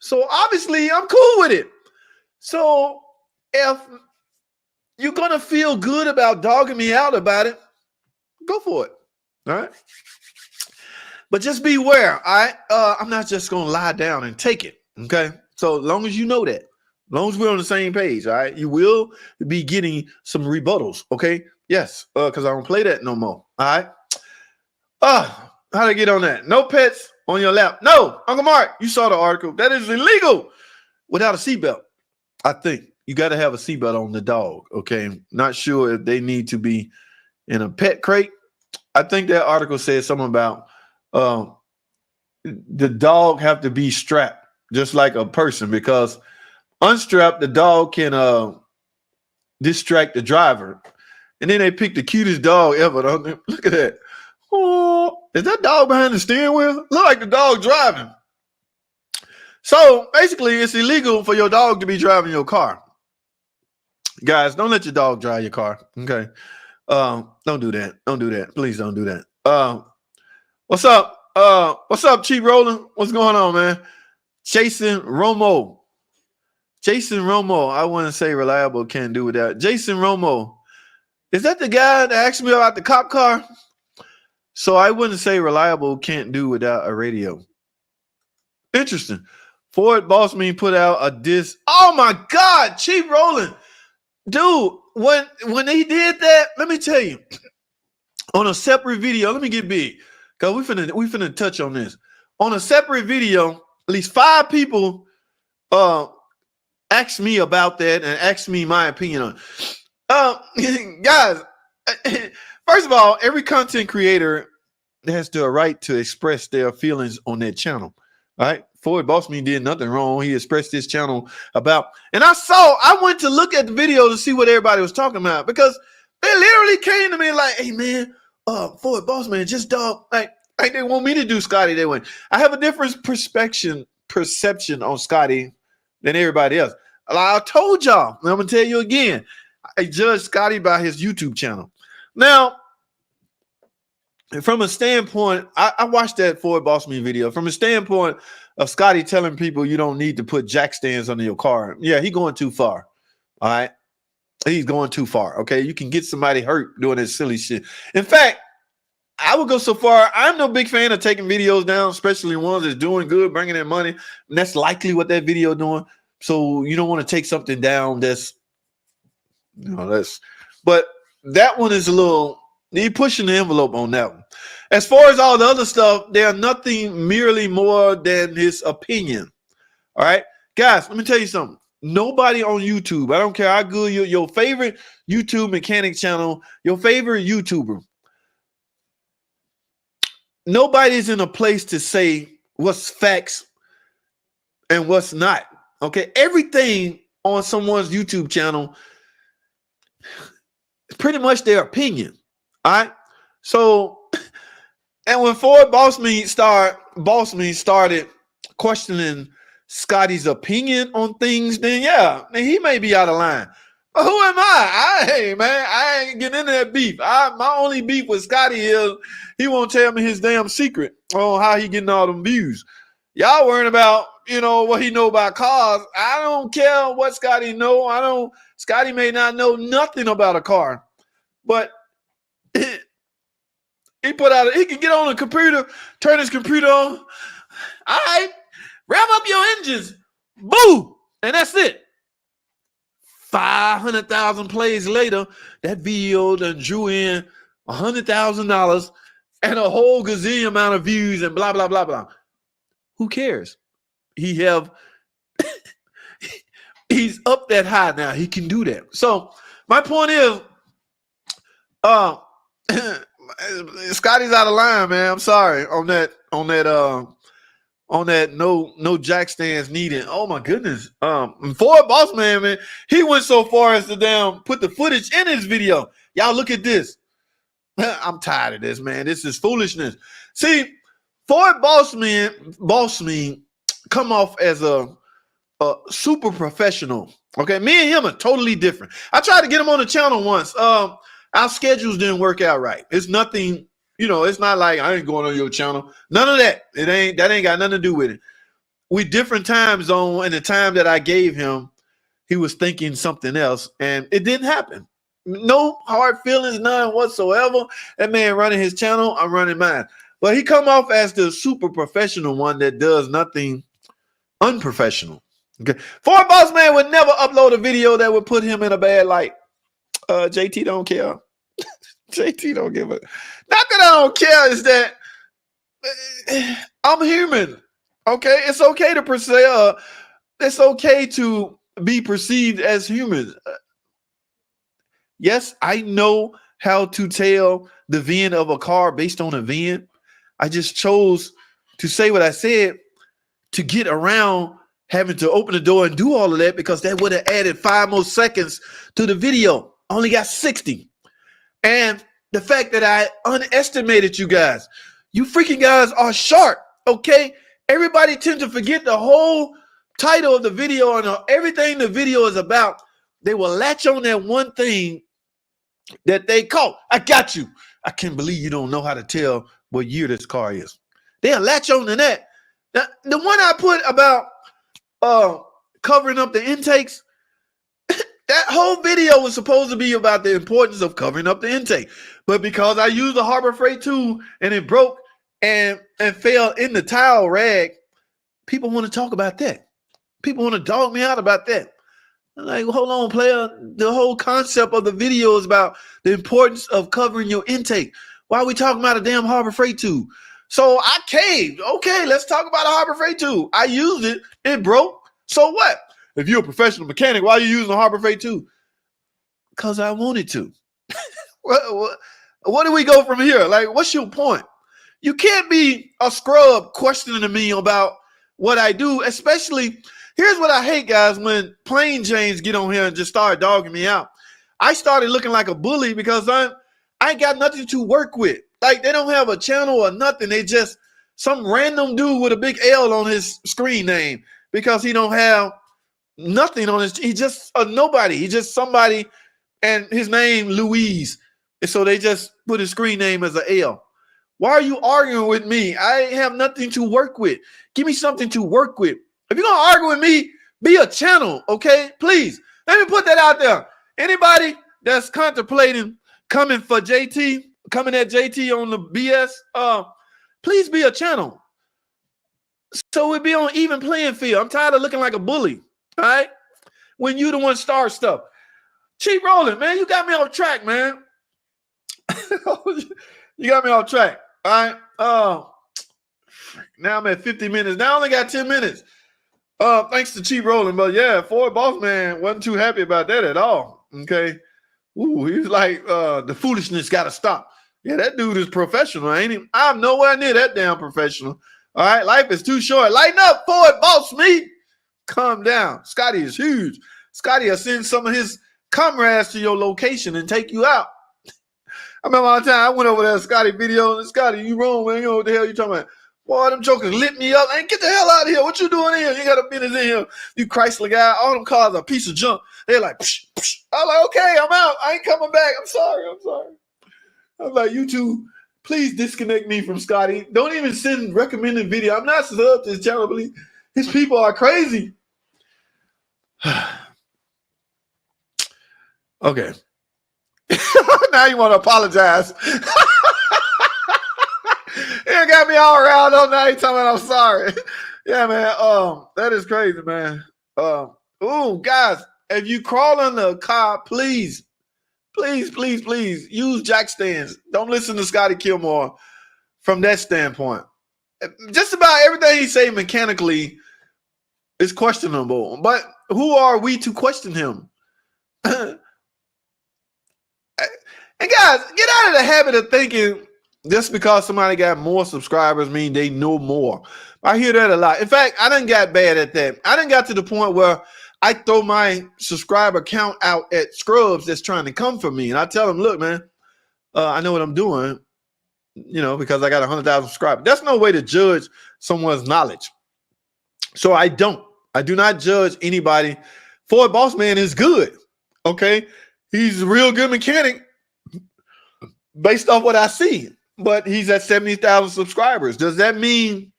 So obviously I'm cool with it. So if you're going to feel good about dogging me out about it, go for it. All right. But just beware. All right. I'm not just going to lie down and take it. Okay. So long as you know that, as long as we're on the same page. All right. You will be getting some rebuttals. Okay. Yes. Because I don't play that no more. All right. How to get on that? No pets on your lap. No, Uncle Mark, you saw the article. That is illegal without a seatbelt. I think you got to have a seatbelt on the dog. Okay. Not sure if they need to be in a pet crate. I think that article said something about the dog have to be strapped just like a person, because unstrapped, the dog can distract the driver. And then they pick the cutest dog ever. Don't they? Look at that. Oh, is that dog behind the steering wheel? Look like the dog driving. So basically, it's illegal for your dog to be driving your car. Guys, don't let your dog drive your car. Okay. Don't do that. Don't do that. Please don't do that. What's up? What's up, Chief Roland? What's going on, man? Jason Romo. Jason Romo. I wouldn't say reliable, can't do without. Jason Romo. Is that the guy that asked me about the cop car? So I wouldn't say reliable, can't do without a radio. Interesting. Ford Boss Me put out a disc. Oh my God, Chief Roland. Dude, when he did that, let me tell you, on a separate video, let me get big, because we finna touch on this. On a separate video, at least 5 people asked me about that and asked me my opinion on it. Guys, first of all, every content creator has the right to express their feelings on their channel. All right. Ford Boss Me did nothing wrong. He expressed his channel about, and I went to look at the video to see what everybody was talking about, because they literally came to me like, hey man, Ford Boss Man, just dog, like they want me to do Scotty that way. I have a different perception on Scotty than everybody else. Like I told y'all, and I'm gonna tell you again, I judge Scotty by his YouTube channel. Now, from a standpoint, I watched that Ford Boss Me video. From a standpoint of Scotty telling people you don't need to put jack stands under your car, yeah, he's going too far. All right, he's going too far. Okay, you can get somebody hurt doing that silly shit. In fact, I would go so far. I'm no big fan of taking videos down, especially ones that's doing good, bringing in money. And that's likely what that video doing. So you don't want to take something down that's, but that one is a little, you're pushing the envelope on that one. As far as all the other stuff, they are nothing merely more than his opinion. All right, guys, let me tell you something. Nobody on YouTube, I don't care how good your favorite YouTube mechanic channel, your favorite YouTuber, nobody's in a place to say what's facts and what's not. Okay, everything on someone's YouTube channel is pretty much their opinion. All right, so and when Ford Boss Me started questioning Scotty's opinion on things, then yeah, he may be out of line. But who am I? Hey man, I ain't getting into that beef. My only beef with Scotty is he won't tell me his damn secret on how he getting all them views. Y'all worrying about, what he know about cars. I don't care what Scotty know. Scotty may not know nothing about a car, but he can get on a computer, turn his computer on. All right, rev up your engines. Boo! And that's it. 500,000 plays later, that video done drew in $100,000 and a whole gazillion amount of views and blah, blah, blah, blah. Who cares? He's up that high now. He can do that. So my point is, Scotty's out of line, man. I'm sorry on that no jack stands needed. Oh my goodness. Ford Boss Man, he went so far as to put the footage in his video. Y'all look at this. I'm tired of this, man. This is foolishness. See, Ford Boss Me come off as a super professional. Okay, me and him are totally different. I tried to get him on the channel once. Our schedules didn't work out right. It's nothing, it's not like I ain't going on your channel. None of that. That ain't got nothing to do with it. We different time zone, and the time that I gave him, he was thinking something else, and it didn't happen. No hard feelings, none whatsoever. That man running his channel, I'm running mine. But he come off as the super professional one that does nothing unprofessional. Okay. Ford Boss Man would never upload a video that would put him in a bad light. JT don't care. JT don't give a. Not that I don't care, is that I'm human. Okay, it's okay to it's okay to be perceived as human. Yes, I know how to tell the VIN of a car based on a VIN. I just chose to say what I said to get around having to open the door and do all of that, because that would have added 5 more seconds to the video. Only got 60. And the fact that I underestimated you guys. You freaking guys are sharp, okay? Everybody tends to forget the whole title of the video and everything the video is about. They will latch on that one thing that they caught. I got you. I can't believe you don't know how to tell what year this car is. They'll latch on to that. Now, the one I put about covering up the intakes, that whole video was supposed to be about the importance of covering up the intake. But because I used the Harbor Freight tool and it broke and fell in the towel rag, people want to talk about that. People want to dog me out about that. I'm like, hold on, player. The whole concept of the video is about the importance of covering your intake. Why are we talking about a damn Harbor Freight tool? So I caved. Okay, let's talk about a Harbor Freight tool. I used it. It broke. So what? If you're a professional mechanic, why are you using a Harbor Freight tool? Because I wanted to. What do we go from here? Like, what's your point? You can't be a scrub questioning me about what I do, especially, here's what I hate, guys, when plain Janes get on here and just start dogging me out. I started looking like a bully because I ain't got nothing to work with. Like, they don't have a channel or nothing. They just some random dude with a big L on his screen name because he don't have nothing on his, he just a nobody. He just somebody, and his name Louise. And so they just put his screen name as a L. Why are you arguing with me? I have nothing to work with. Give me something to work with. If you're going to argue with me, be a channel, okay? Please, let me put that out there. Anybody that's contemplating coming for JT, coming at JT on the BS, please be a channel. So we'd be on even playing field. I'm tired of looking like a bully. All right. When you the one start stuff. Cheap rolling, man. You got me off track, man. You got me off track. All right. Now I'm at 50 minutes. Now I only got 10 minutes. Thanks to cheap rolling. But yeah, Ford Boss Man wasn't too happy about that at all. Okay. Ooh, he was like, the foolishness got to stop. Yeah, that dude is professional, ain't he? I'm nowhere near that damn professional. All right. Life is too short. Lighten up, Ford Boss me. Calm down. Scotty is huge. Scotty will send some of his comrades to your location and take you out. I remember one time I went over there, Scotty video, and Scotty, you wrong, man. You know what the hell you talking about? Boy, them jokers lit me up. Man, get the hell out of here. What you doing here? You got a business in here. You Chrysler guy. All them cars are a piece of junk. They're like, psh, psh. I'm like, okay, I'm out. I ain't coming back. I'm sorry. I'm like, you two, please disconnect me from Scotty. Don't even send recommended video. I'm not subbed to his channel. Believe his people are crazy. Okay. Now you want to apologize. You got me all around. Oh, now you talking about I'm sorry. Yeah, man. That is crazy, man. Guys, if you crawl under a car, please use jack stands. Don't listen to Scotty Kilmore from that standpoint. Just about everything he say mechanically is questionable. But who are we to question him? And guys, get out of the habit of thinking just because somebody got more subscribers mean they know more. I hear that a lot. In fact, I done got bad at that. I done got to the point where I throw my subscriber count out at scrubs that's trying to come for me. And I tell them, look, man, I know what I'm doing, because I got 100,000 subscribers. That's no way to judge someone's knowledge. So I do not judge anybody. Ford Boss Man is good. Okay. He's a real good mechanic based off what I see, but he's at 70,000 subscribers. Does that mean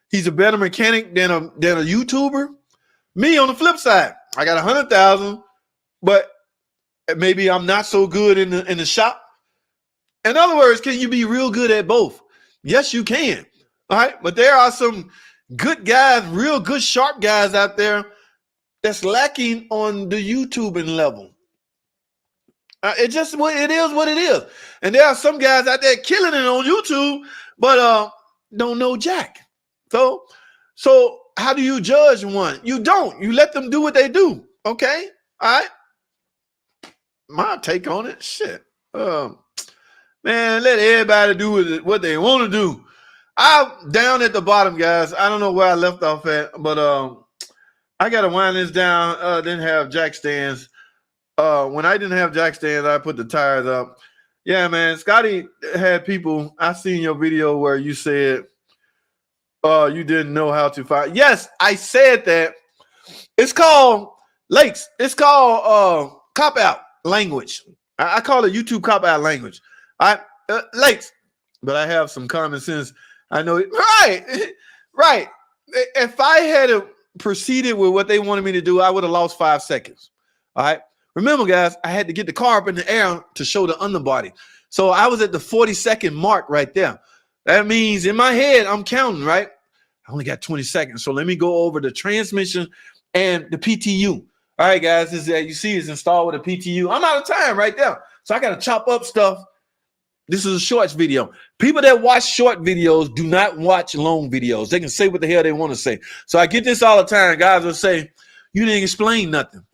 he's a better mechanic than a YouTuber? Me on the flip side, I got 100,000, but maybe I'm not so good in the shop. In other words, can you be real good at both? Yes, you can. All right. But there are some good guys, real good, sharp guys out there that's lacking on the YouTubing level. It is what it is. And there are some guys out there killing it on YouTube, but don't know jack. So how do you judge one? You don't. You let them do what they do. Okay? All right? My take on it, shit. Man, let everybody do what they want to do. I'm down at the bottom, guys. I don't know where I left off at, but I got to wind this down. Didn't have jack stands. When I didn't have jack stands, I put the tires up. Yeah, man. Scotty had people. I seen your video where you said you didn't know how to find. Yes, I said that. It's called Lakes. It's called cop-out language. I call it YouTube cop-out language. Lakes. But I have some common sense. I know it. Right. If I had proceeded with what they wanted me to do, I would have lost 5 seconds. All right. Remember, guys, I had to get the car up in the air to show the underbody. So I was at the 40-second mark right there. That means in my head, I'm counting, right? I only got 20 seconds. So let me go over the transmission and the PTU. All right, guys, you see it's installed with a PTU. I'm out of time right there. So I got to chop up stuff. This is a shorts video. People that watch short videos do not watch long videos. They can say what the hell they want to say. So I get this all the time. Guys will say, you didn't explain nothing.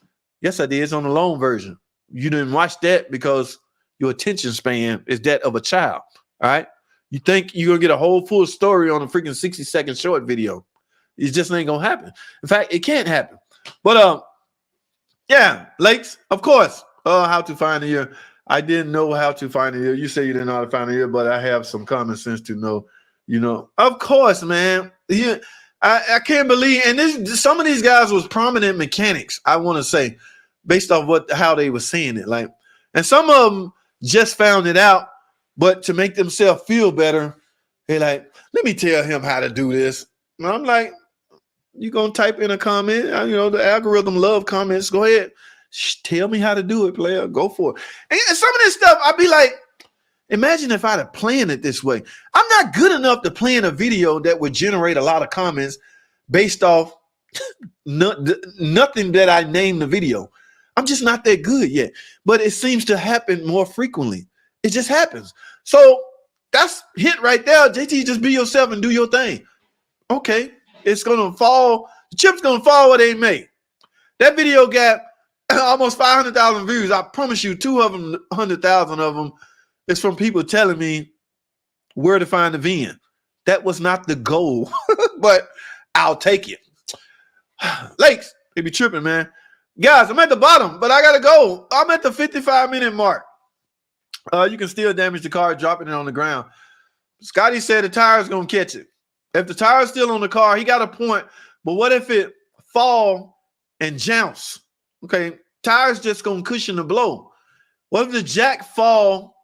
Yes, I did. It's on the long version. You didn't watch that because your attention span is that of a child. All right. You think you're going to get a whole full story on a freaking 60-second short video. It just ain't going to happen. In fact, it can't happen. But yeah, Lakes, of course. How to find a year. I didn't know how to find a year. You say you didn't know how to find a year, but I have some common sense to know, of course, man. Yeah. I can't believe, and some of these guys was prominent mechanics, I want to say, based off how they were saying it. Like, and some of them just found it out, but to make themselves feel better, they're like, let me tell him how to do this. And I'm like, you gonna type in a comment? The algorithm love comments. Go ahead, tell me how to do it, player. Go for it. And some of this stuff, I'd be like, Imagine if I'd have planned it this way. I'm not good enough to plan a video that would generate a lot of comments based off nothing that I named the video. I'm just not that good yet. But it seems to happen more frequently. It just happens. So that's hit right there. JT, just be yourself and do your thing. Okay. It's going to fall. The chip's going to fall where they may. That video got almost 500,000 views. I promise you, 200,000 of them is from people telling me where to find the VIN. That was not the goal, but I'll take it. Lakes, they be tripping, man. Guys, I'm at the bottom, but I got to go. I'm at the 55-minute mark. You can still damage the car dropping it on the ground. Scotty said the tire's going to catch it. If the tire's still on the car, he got a point. But what if it fall and jounce? Okay, tire's just going to cushion the blow. What if the jack fall?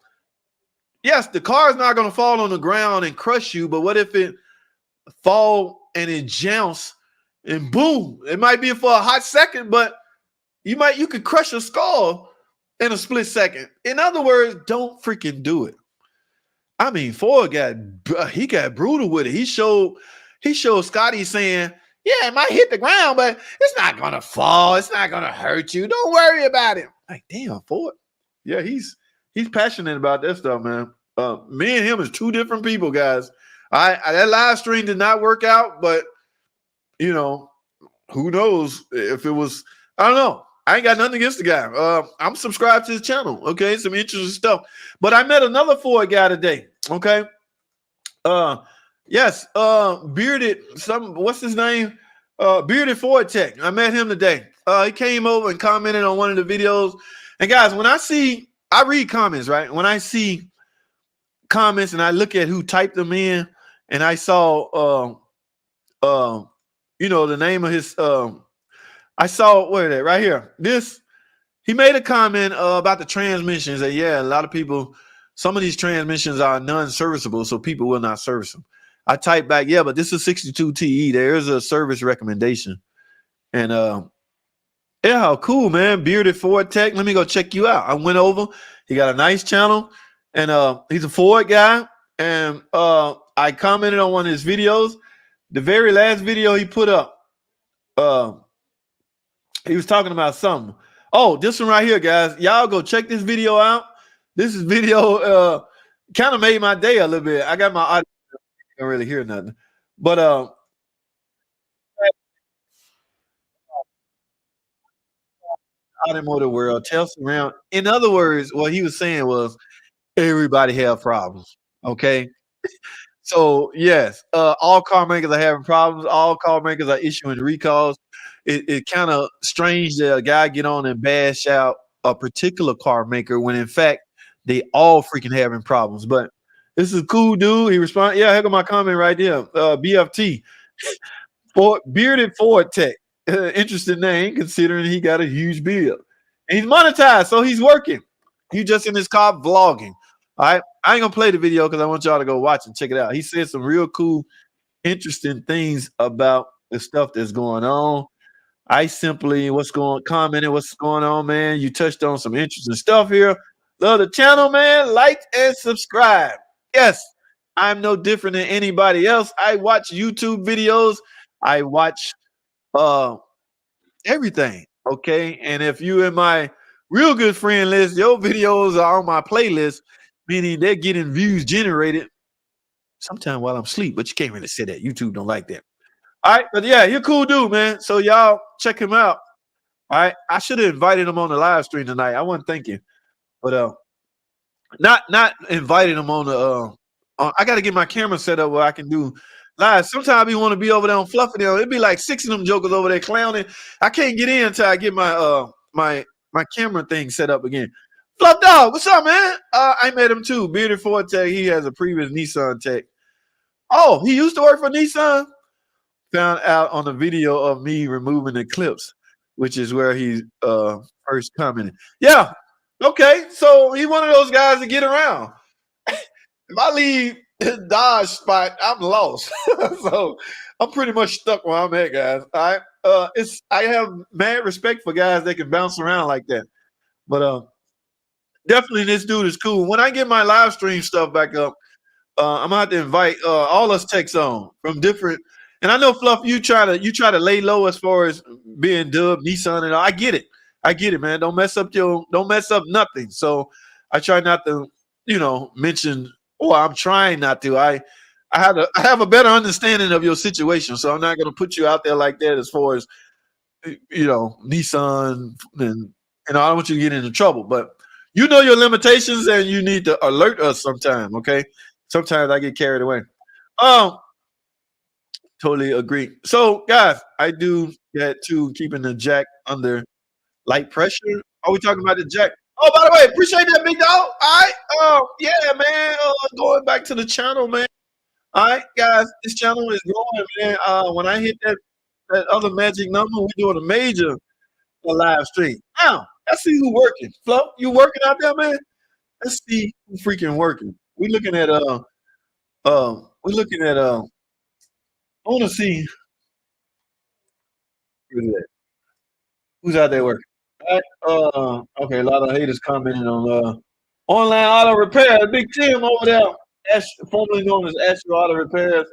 Yes, the car's not going to fall on the ground and crush you, but what if it fall and it jounce and boom? It might be for a hot second, but you could crush a skull in a split second. In other words, don't freaking do it. I mean, Ford got brutal with it. He showed Scotty saying, yeah, it might hit the ground, but it's not gonna fall. It's not gonna hurt you. Don't worry about it. Like, damn, Ford. Yeah, he's passionate about that stuff, man. Me and him is two different people, guys. That live stream did not work out, but you know, who knows if it was, I don't know. I ain't got nothing against the guy. I'm subscribed to his channel. Okay, some interesting stuff. But I met another Ford guy today. Okay. Yes, bearded, what's his name? Bearded Ford Tech. I met him today. He came over and commented on one of the videos. And guys, when I read comments, right? When I see comments and I look at who typed them in, and I saw the name of his I saw where that right here. He made a comment about the transmissions that a lot of people, some of these transmissions are non-serviceable, so people will not service them. I typed back, yeah, but this is 62 TE. There is a service recommendation. And how cool, man. Bearded Ford Tech. Let me go check you out. I went over. He got a nice channel. And he's a Ford guy. And I commented on one of his videos. The very last video he put up, he was talking about something. Oh, this one right here, guys. Y'all go check this video out. This video kind of made my day a little bit. I got my audio. Can't really hear nothing, but automotive world tells around. In other words, what he was saying was everybody have problems. Okay, so yes, all car makers are having problems. All car makers are issuing recalls. It kind of strange that a guy get on and bash out a particular car maker when in fact they all freaking having problems. But this is a cool dude. He responded, yeah, heck of my comment right there. BFT. Bearded Ford Tech. Interesting name considering he got a huge beard. And he's monetized, so he's working. He's just in his car vlogging. All right. I ain't gonna play the video because I want y'all to go watch and check it out. He said some real cool, interesting things about the stuff that's going on. I simply commented what's going on, man. You touched on some interesting stuff here. Love the channel, man. Like and subscribe. Yes, I'm no different than anybody else. I watch YouTube videos. I watch everything. Okay. And if you in my real good friend list, your videos are on my playlist, meaning they're getting views generated sometime while I'm asleep, but you can't really say that. YouTube don't like that. All right, but yeah, you're a cool dude, man. So y'all check him out. All right, I should have invited him on the live stream tonight. I wasn't thinking, but not inviting him on the. I got to get my camera set up where I can do live. Sometimes we want to be over there on Fluffy. It'd be like 6 of them jokers over there clowning. I can't get in until I get my my camera thing set up again. Fluff Dog, what's up, man? I met him too. Bearded Ford Tech. He has a previous Nissan Tech. Oh, he used to work for Nissan. Found out on the video of me removing the clips, which is where he first commented. Yeah, okay. So he's one of those guys that get around. If I leave Dodge spot, I'm lost. So I'm pretty much stuck where I'm at, guys. All right. I have mad respect for guys that can bounce around like that. But Definitely, this dude is cool. When I get my live stream stuff back up, I'm gonna have to invite all us techs on from different. And I know Fluff, you try to lay low as far as being dubbed Nissan and all. I get it, man. Don't mess up nothing. So I try not to, mention. Or I'm trying not to. I have a better understanding of your situation, so I'm not gonna put you out there like that as far as Nissan and I don't want you to get into trouble, but you know your limitations and you need to alert us sometime, okay? Sometimes I get carried away. Um, totally agree. So guys, I do that too, keeping the jack under light pressure. Are we talking about the jack? Oh, by the way, appreciate that, big dog. All right. Yeah, man. Going back to the channel, man. All right, guys, this channel is growing, man. When I hit that other magic number, we're doing a major live stream. Now, let's see who working. Flo, you working out there, man? Let's see who freaking working. We're looking at I want to see who's out there working. All right, okay, a lot of haters commenting on online auto repair. Big Tim over there, formerly known as Astro Auto Repairs,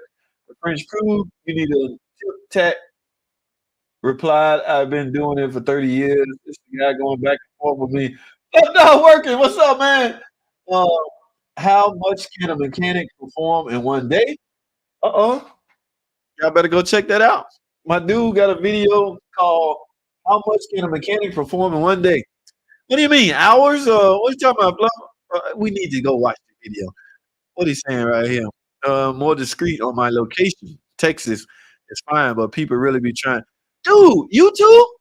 the French crew. You need a tip tack. Replied, I've been doing it for 30 years. This guy going back and forth with me. That's not working. What's up, man? Uh, how much can a mechanic perform in one day? Uh-oh. Y'all better go check that out. My dude got a video called How Much Can a Mechanic Perform in One Day? What do you mean? Hours? What are you talking about, Flo? We need to go watch the video. What he's saying right here. More discreet on my location. Texas is fine, but people really be trying. Dude, you too?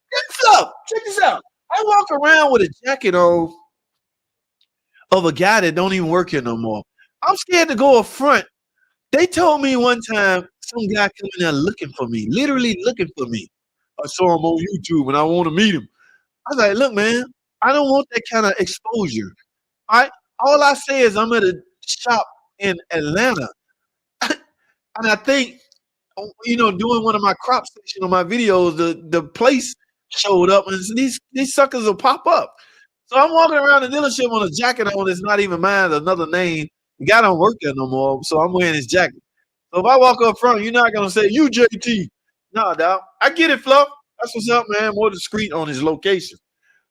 What's up? Check this out. I walk around with a jacket on of a guy that don't even work here no more. I'm scared to go up front. They told me one time some guy coming there looking for me, literally looking for me. I saw him on YouTube and I want to meet him. I was like, look, man, I don't want that kind of exposure. All I say is I'm at a shop in Atlanta. And I think, doing one of my crop section on my videos, the place showed up and these suckers will pop up. So I'm walking around the dealership on a jacket on that's not even mine, another name. The guy don't work there no more, so I'm wearing his jacket. So if I walk up front, you're not gonna say you JT. No, dog. I get it, Fluff. That's what's up, man. More discreet on his location.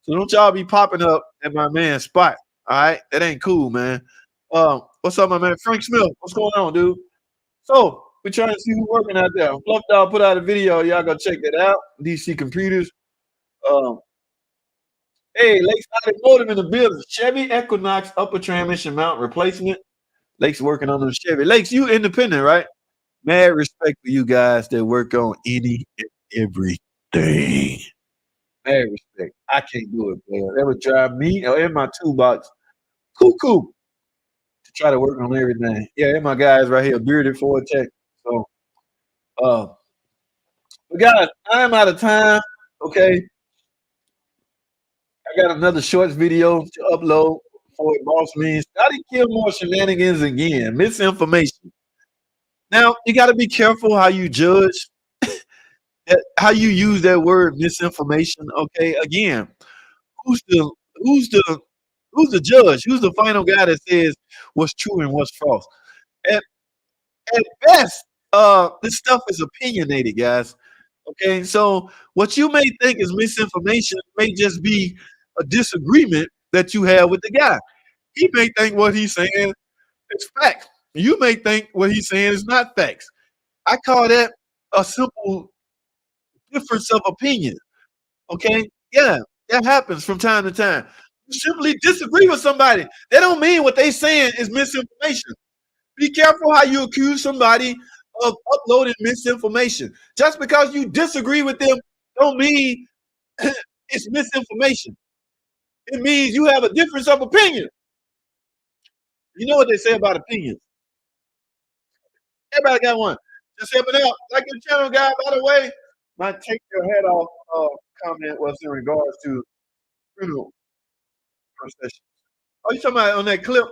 So don't y'all be popping up at my man's spot. All right, that ain't cool, man. What's up, my man? Frank Smith. What's going on, dude? So we're trying to see who's working out there. Fluff Dog put out a video. Y'all go check that out. DC Computers. Hey, Lake's Automotive in the building. Chevy Equinox upper transmission mount replacement. Lake's working on the Chevy. Lakes, you independent, right? Mad respect for you guys that work on any and everything. Mad respect. I can't do it, man. That would drive me or in my toolbox cuckoo to try to work on everything. Yeah, my guys right here, bearded Ford Tech. So, but guys, I'm out of time. Okay. I got another shorts video to upload for Boss Man. Scotty Kilmore shenanigans again. Misinformation. Now you got to be careful how you judge, how you use that word misinformation. Okay, again, who's the who's the who's the judge? Who's the final guy that says what's true and what's false? At at best, this stuff is opinionated, guys. Okay, so what you may think is misinformation may just be a disagreement that you have with the guy. He may think what he's saying is fact. You may think what he's saying is not facts. I call that a simple difference of opinion. Okay, yeah, that happens from time to time. You simply disagree with somebody. That don't mean what they saying is misinformation. Be careful how you accuse somebody of uploading misinformation. Just because you disagree with them don't mean it's misinformation. It means you have a difference of opinion. You know what they say about opinions. Everybody got one. Just help it out. Like your channel guy, by the way, my take your head off comment was in regards to funeral procession. Oh, you talking about on that clip?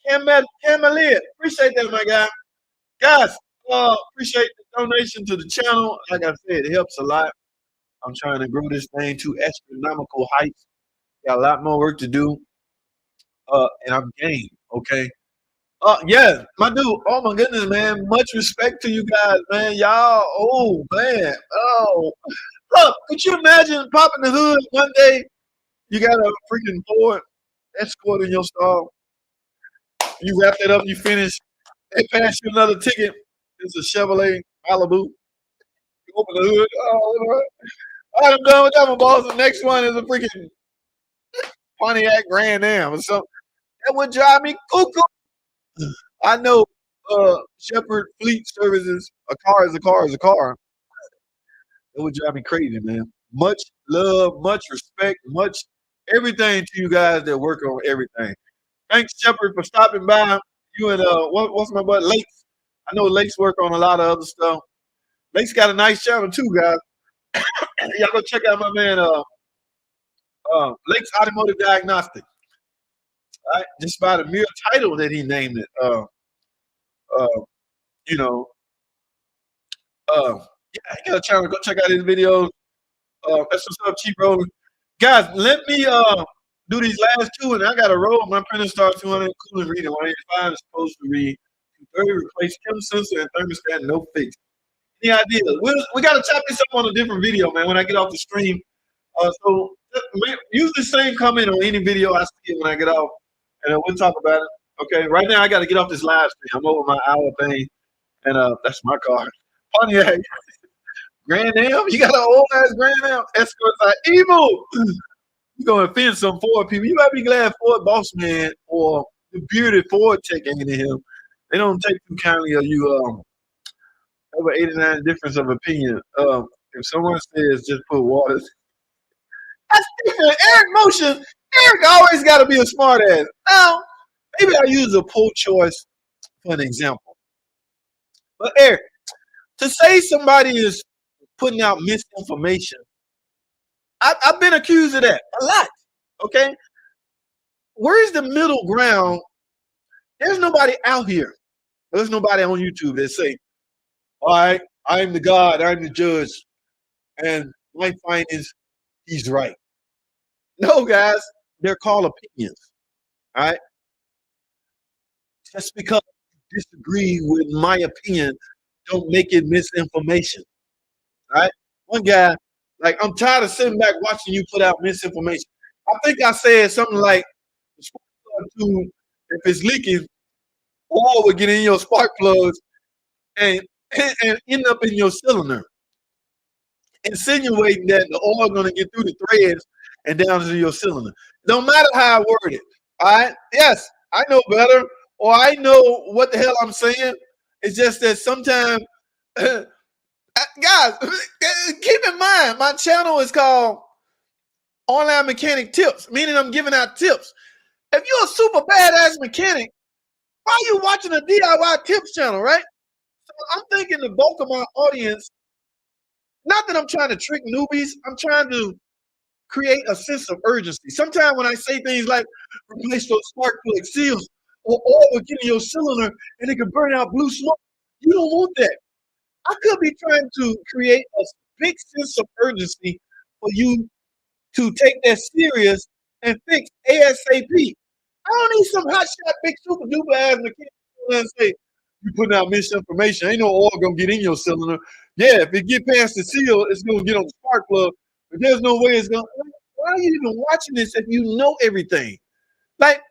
Camalia. Appreciate that, my guy. Guys, appreciate the donation to the channel. Like I said, it helps a lot. I'm trying to grow this thing to astronomical heights. Got a lot more work to do. and I'm game. Okay. Yeah, my dude. Oh my goodness, man. Much respect to you guys, man. Y'all. Oh man. Oh, look. Could you imagine popping the hood one day? You got a freaking Ford Escort in your stall. You wrap it up. You finish. They pass you another ticket. It's a Chevrolet Malibu. You open the hood. Oh, all right, I'm done with that one, boss. The next one is a freaking Pontiac Grand Am or something. That would drive me cuckoo. I know Shepherd Fleet Services, a car is a car is a car. It would drive me crazy, man. Much love, much respect, much everything to you guys that work on everything. Thanks, Shepherd, for stopping by. You and what's my buddy Lakes? I know Lakes work on a lot of other stuff. Lakes got a nice channel too, guys. Y'all go check out my man Lakes Automotive Diagnostic. Right? Just by the mere title that he named it. You know, yeah, he got a channel. Go check out his videos. That's what's up, Cheap Roller. Guys, let me do these last two, and I got to roll. My printer starts 200, cooling reading 185 is supposed to read 230. Replace chem sensor and thermostat, no fix. Any idea? We got to chop this up on a different video, man. When I get off the stream, so use the same comment on any video I see when I get off, and we'll talk about it. Okay, right now I got to get off this live stream. I'm over my hour thing, and that's my car. Pontiac Grand Am. You got an old ass Grand Am. Escorts are evil. You gonna offend some Ford people. You might be glad Ford boss man or the bearded Ford tech ain't in him. They don't take too kindly of you. Over 89 difference of opinion. If someone says just put water, that's different. Eric Motion. Eric always got to be a smart ass. Now, maybe I use a poor choice for an example. But Eric, to say somebody is putting out misinformation, I've been accused of that a lot. Okay, where's the middle ground? There's nobody out here. There's nobody on YouTube that say, "All right, I'm the God, I'm the judge, and my findings, he's right." No, guys, they're called opinions. All right, just because you disagree with my opinion, don't make it misinformation. All right, one guy, like, I'm tired of sitting back watching you put out misinformation. I think I said something like, if it's leaking, oil will get in your spark plugs and end up in your cylinder, insinuating that the oil going to get through the threads and down into your cylinder. No matter how I word it. All right. Yes, I know better, or I know what the hell I'm saying. It's just that sometimes, guys, keep in mind, my channel is called Online Mechanic Tips, meaning I'm giving out tips. If you're a super badass mechanic, why are you watching a DIY tips channel, right? So I'm thinking the bulk of my audience, not that I'm trying to trick newbies, I'm trying to create a sense of urgency. Sometimes when I say things like replace those spark plug seals or oil will get in your cylinder and it can burn out blue smoke, you don't want that. I could be trying to create a big sense of urgency for you to take that serious and fix ASAP. I don't need some hotshot, big super duper ass mechanic and say, you putting out misinformation. Ain't no oil gonna get in your cylinder. Yeah, if it get past the seal, it's gonna get on the spark plug. But there's no way it's gonna. Why are you even watching this if you know everything? Like,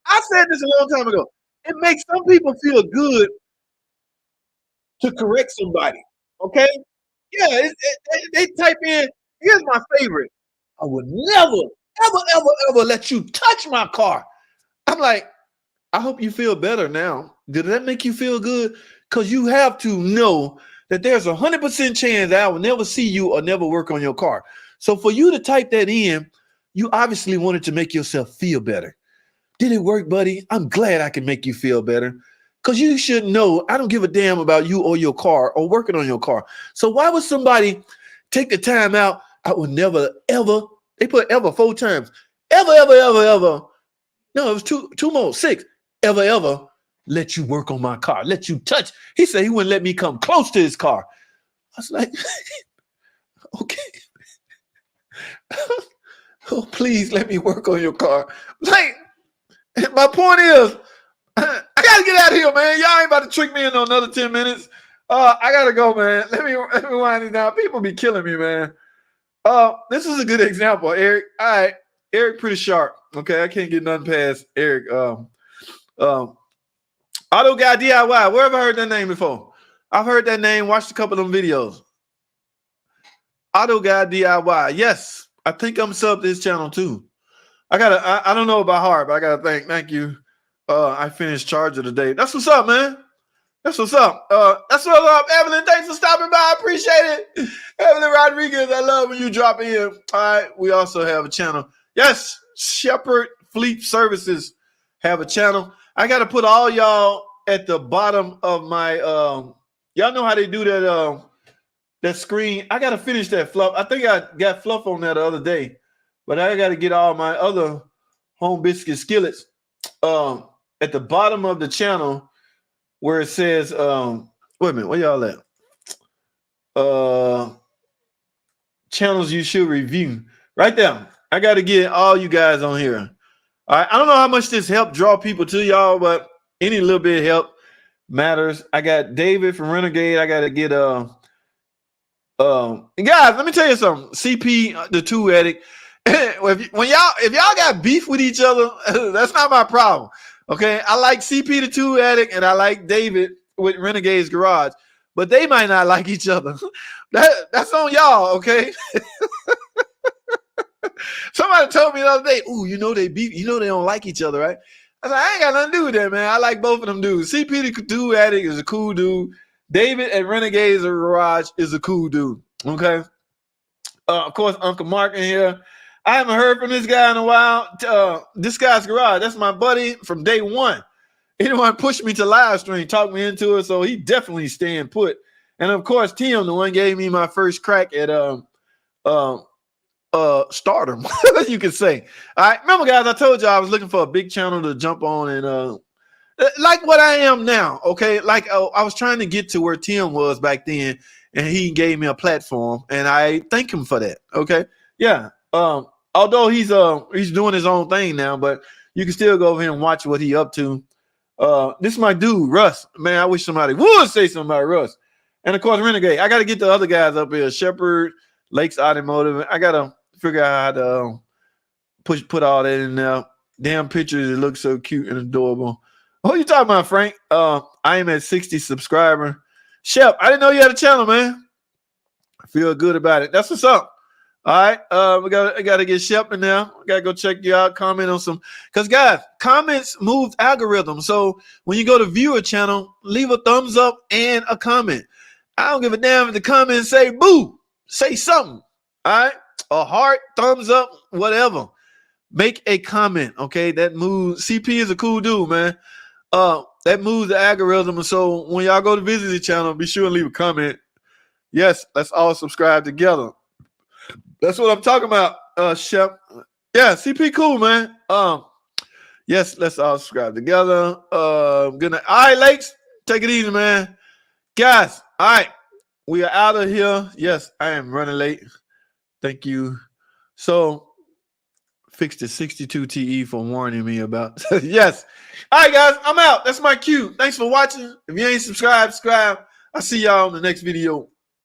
I said this a long time ago. It makes some people feel good to correct somebody. Okay? Yeah, they type in, here's my favorite. I would never, ever, ever, ever let you touch my car. I'm like, I hope you feel better now. Did that make you feel good? Because you have to know that there's 100% chance that I will never see you or never work on your car. So for you to type that in, you obviously wanted to make yourself feel better. Did it work, buddy? I'm glad I can make you feel better. Because you should know I don't give a damn about you or your car or working on your car. So why would somebody take the time out? I would never, ever, they put ever 4 times. Ever, ever, ever, ever. No, it was two more, 6. Ever, ever let you work on my car, let you touch. He said he wouldn't let me come close to his car. I was like, okay. Oh, please let me work on your car. Like, My point is, I gotta get out of here, man. Y'all ain't about to trick me in another 10 minutes. I gotta go, man. Let me wind it down. People be killing me, man. This is a good example, Eric. All right, Eric, pretty sharp. Okay, I can't get nothing past Eric. Auto Guy DIY. Where have I heard that name before? I've heard that name. Watched a couple of them videos. Auto Guy DIY. Yes, I think I'm subbed to his channel too. I don't know about heart, but I gotta thank you. I finished Charger today. That's what's up, man. That's what's up. That's what's up, Evelyn. Thanks for stopping by. I appreciate it. Evelyn Rodriguez, I love when you drop in. All right, we also have a channel. Yes, Shepherd Fleet Services have a channel. I got to put all y'all at the bottom of my y'all know how they do that that screen. I got to finish that fluff. I think I got fluff on that the other day, but I got to get all my other home biscuit skillets at the bottom of the channel where it says wait a minute, where y'all at? Channels you should review. Right there. I got to get all you guys on here. All right, I don't know how much this helped draw people to y'all, but any little bit of help matters. I got David from Renegade. I got to get guys, let me tell you something. CP the 2 addict. if y'all got beef with each other, that's not my problem. Okay, I like CP the 2 addict and I like David with Renegade's Garage, but they might not like each other. That's on y'all. Okay. Somebody told me the other day, "Ooh, you know they beef, you know they don't like each other, right?" I said, "I ain't got nothing to do with that, man. I like both of them dudes. CP the 2 addict is a cool dude. David at Renegade's Garage is a cool dude." Okay. Of course, Uncle Mark in here. I haven't heard from this guy in a while. This guy's Garage. That's my buddy from day one. He didn't want to push me to live stream, talk me into it, so he definitely staying put. And of course, Tim, the one gave me my first crack at stardom, you could say. All right, remember, guys, I told you I was looking for a big channel to jump on and like what I am now. Okay, like I was trying to get to where Tim was back then, and he gave me a platform, and I thank him for that. Okay, yeah. Although he's doing his own thing now, but you can still go over here and watch what he up to. This is my dude, Russ. Man, I wish somebody would say something about Russ. And of course, Renegade. I got to get the other guys up here. Shepherd, Lakes Automotive. I got to figure out how to put all that in there. Damn pictures. It looks so cute and adorable. What are you talking about, Frank? I am at 60 subscriber. Shep, I didn't know you had a channel, man. I feel good about it. That's what's up. All right, I gotta get Shep in there. We gotta go check you out. Comment on some, because guys, comments move algorithms. So when you go to view a channel, leave a thumbs up and a comment. I don't give a damn if the comments say boo, say something. All right, a heart, thumbs up, whatever. Make a comment. Okay, that moves. CP is a cool dude, man. That moves the algorithm. And so when y'all go to visit the channel, be sure and leave a comment. Yes, let's all subscribe together. That's what I'm talking about, Shep. Yeah, CP cool, man. Yes, let's all subscribe together. Good night. All right, Lakes, take it easy, man. Guys, all right, we are out of here. Yes, I am running late. Thank you. So, fix the 62 TE for warning me about. Yes. All right, guys, I'm out. That's my cue. Thanks for watching. If you ain't subscribed, subscribe. I'll see y'all in the next video.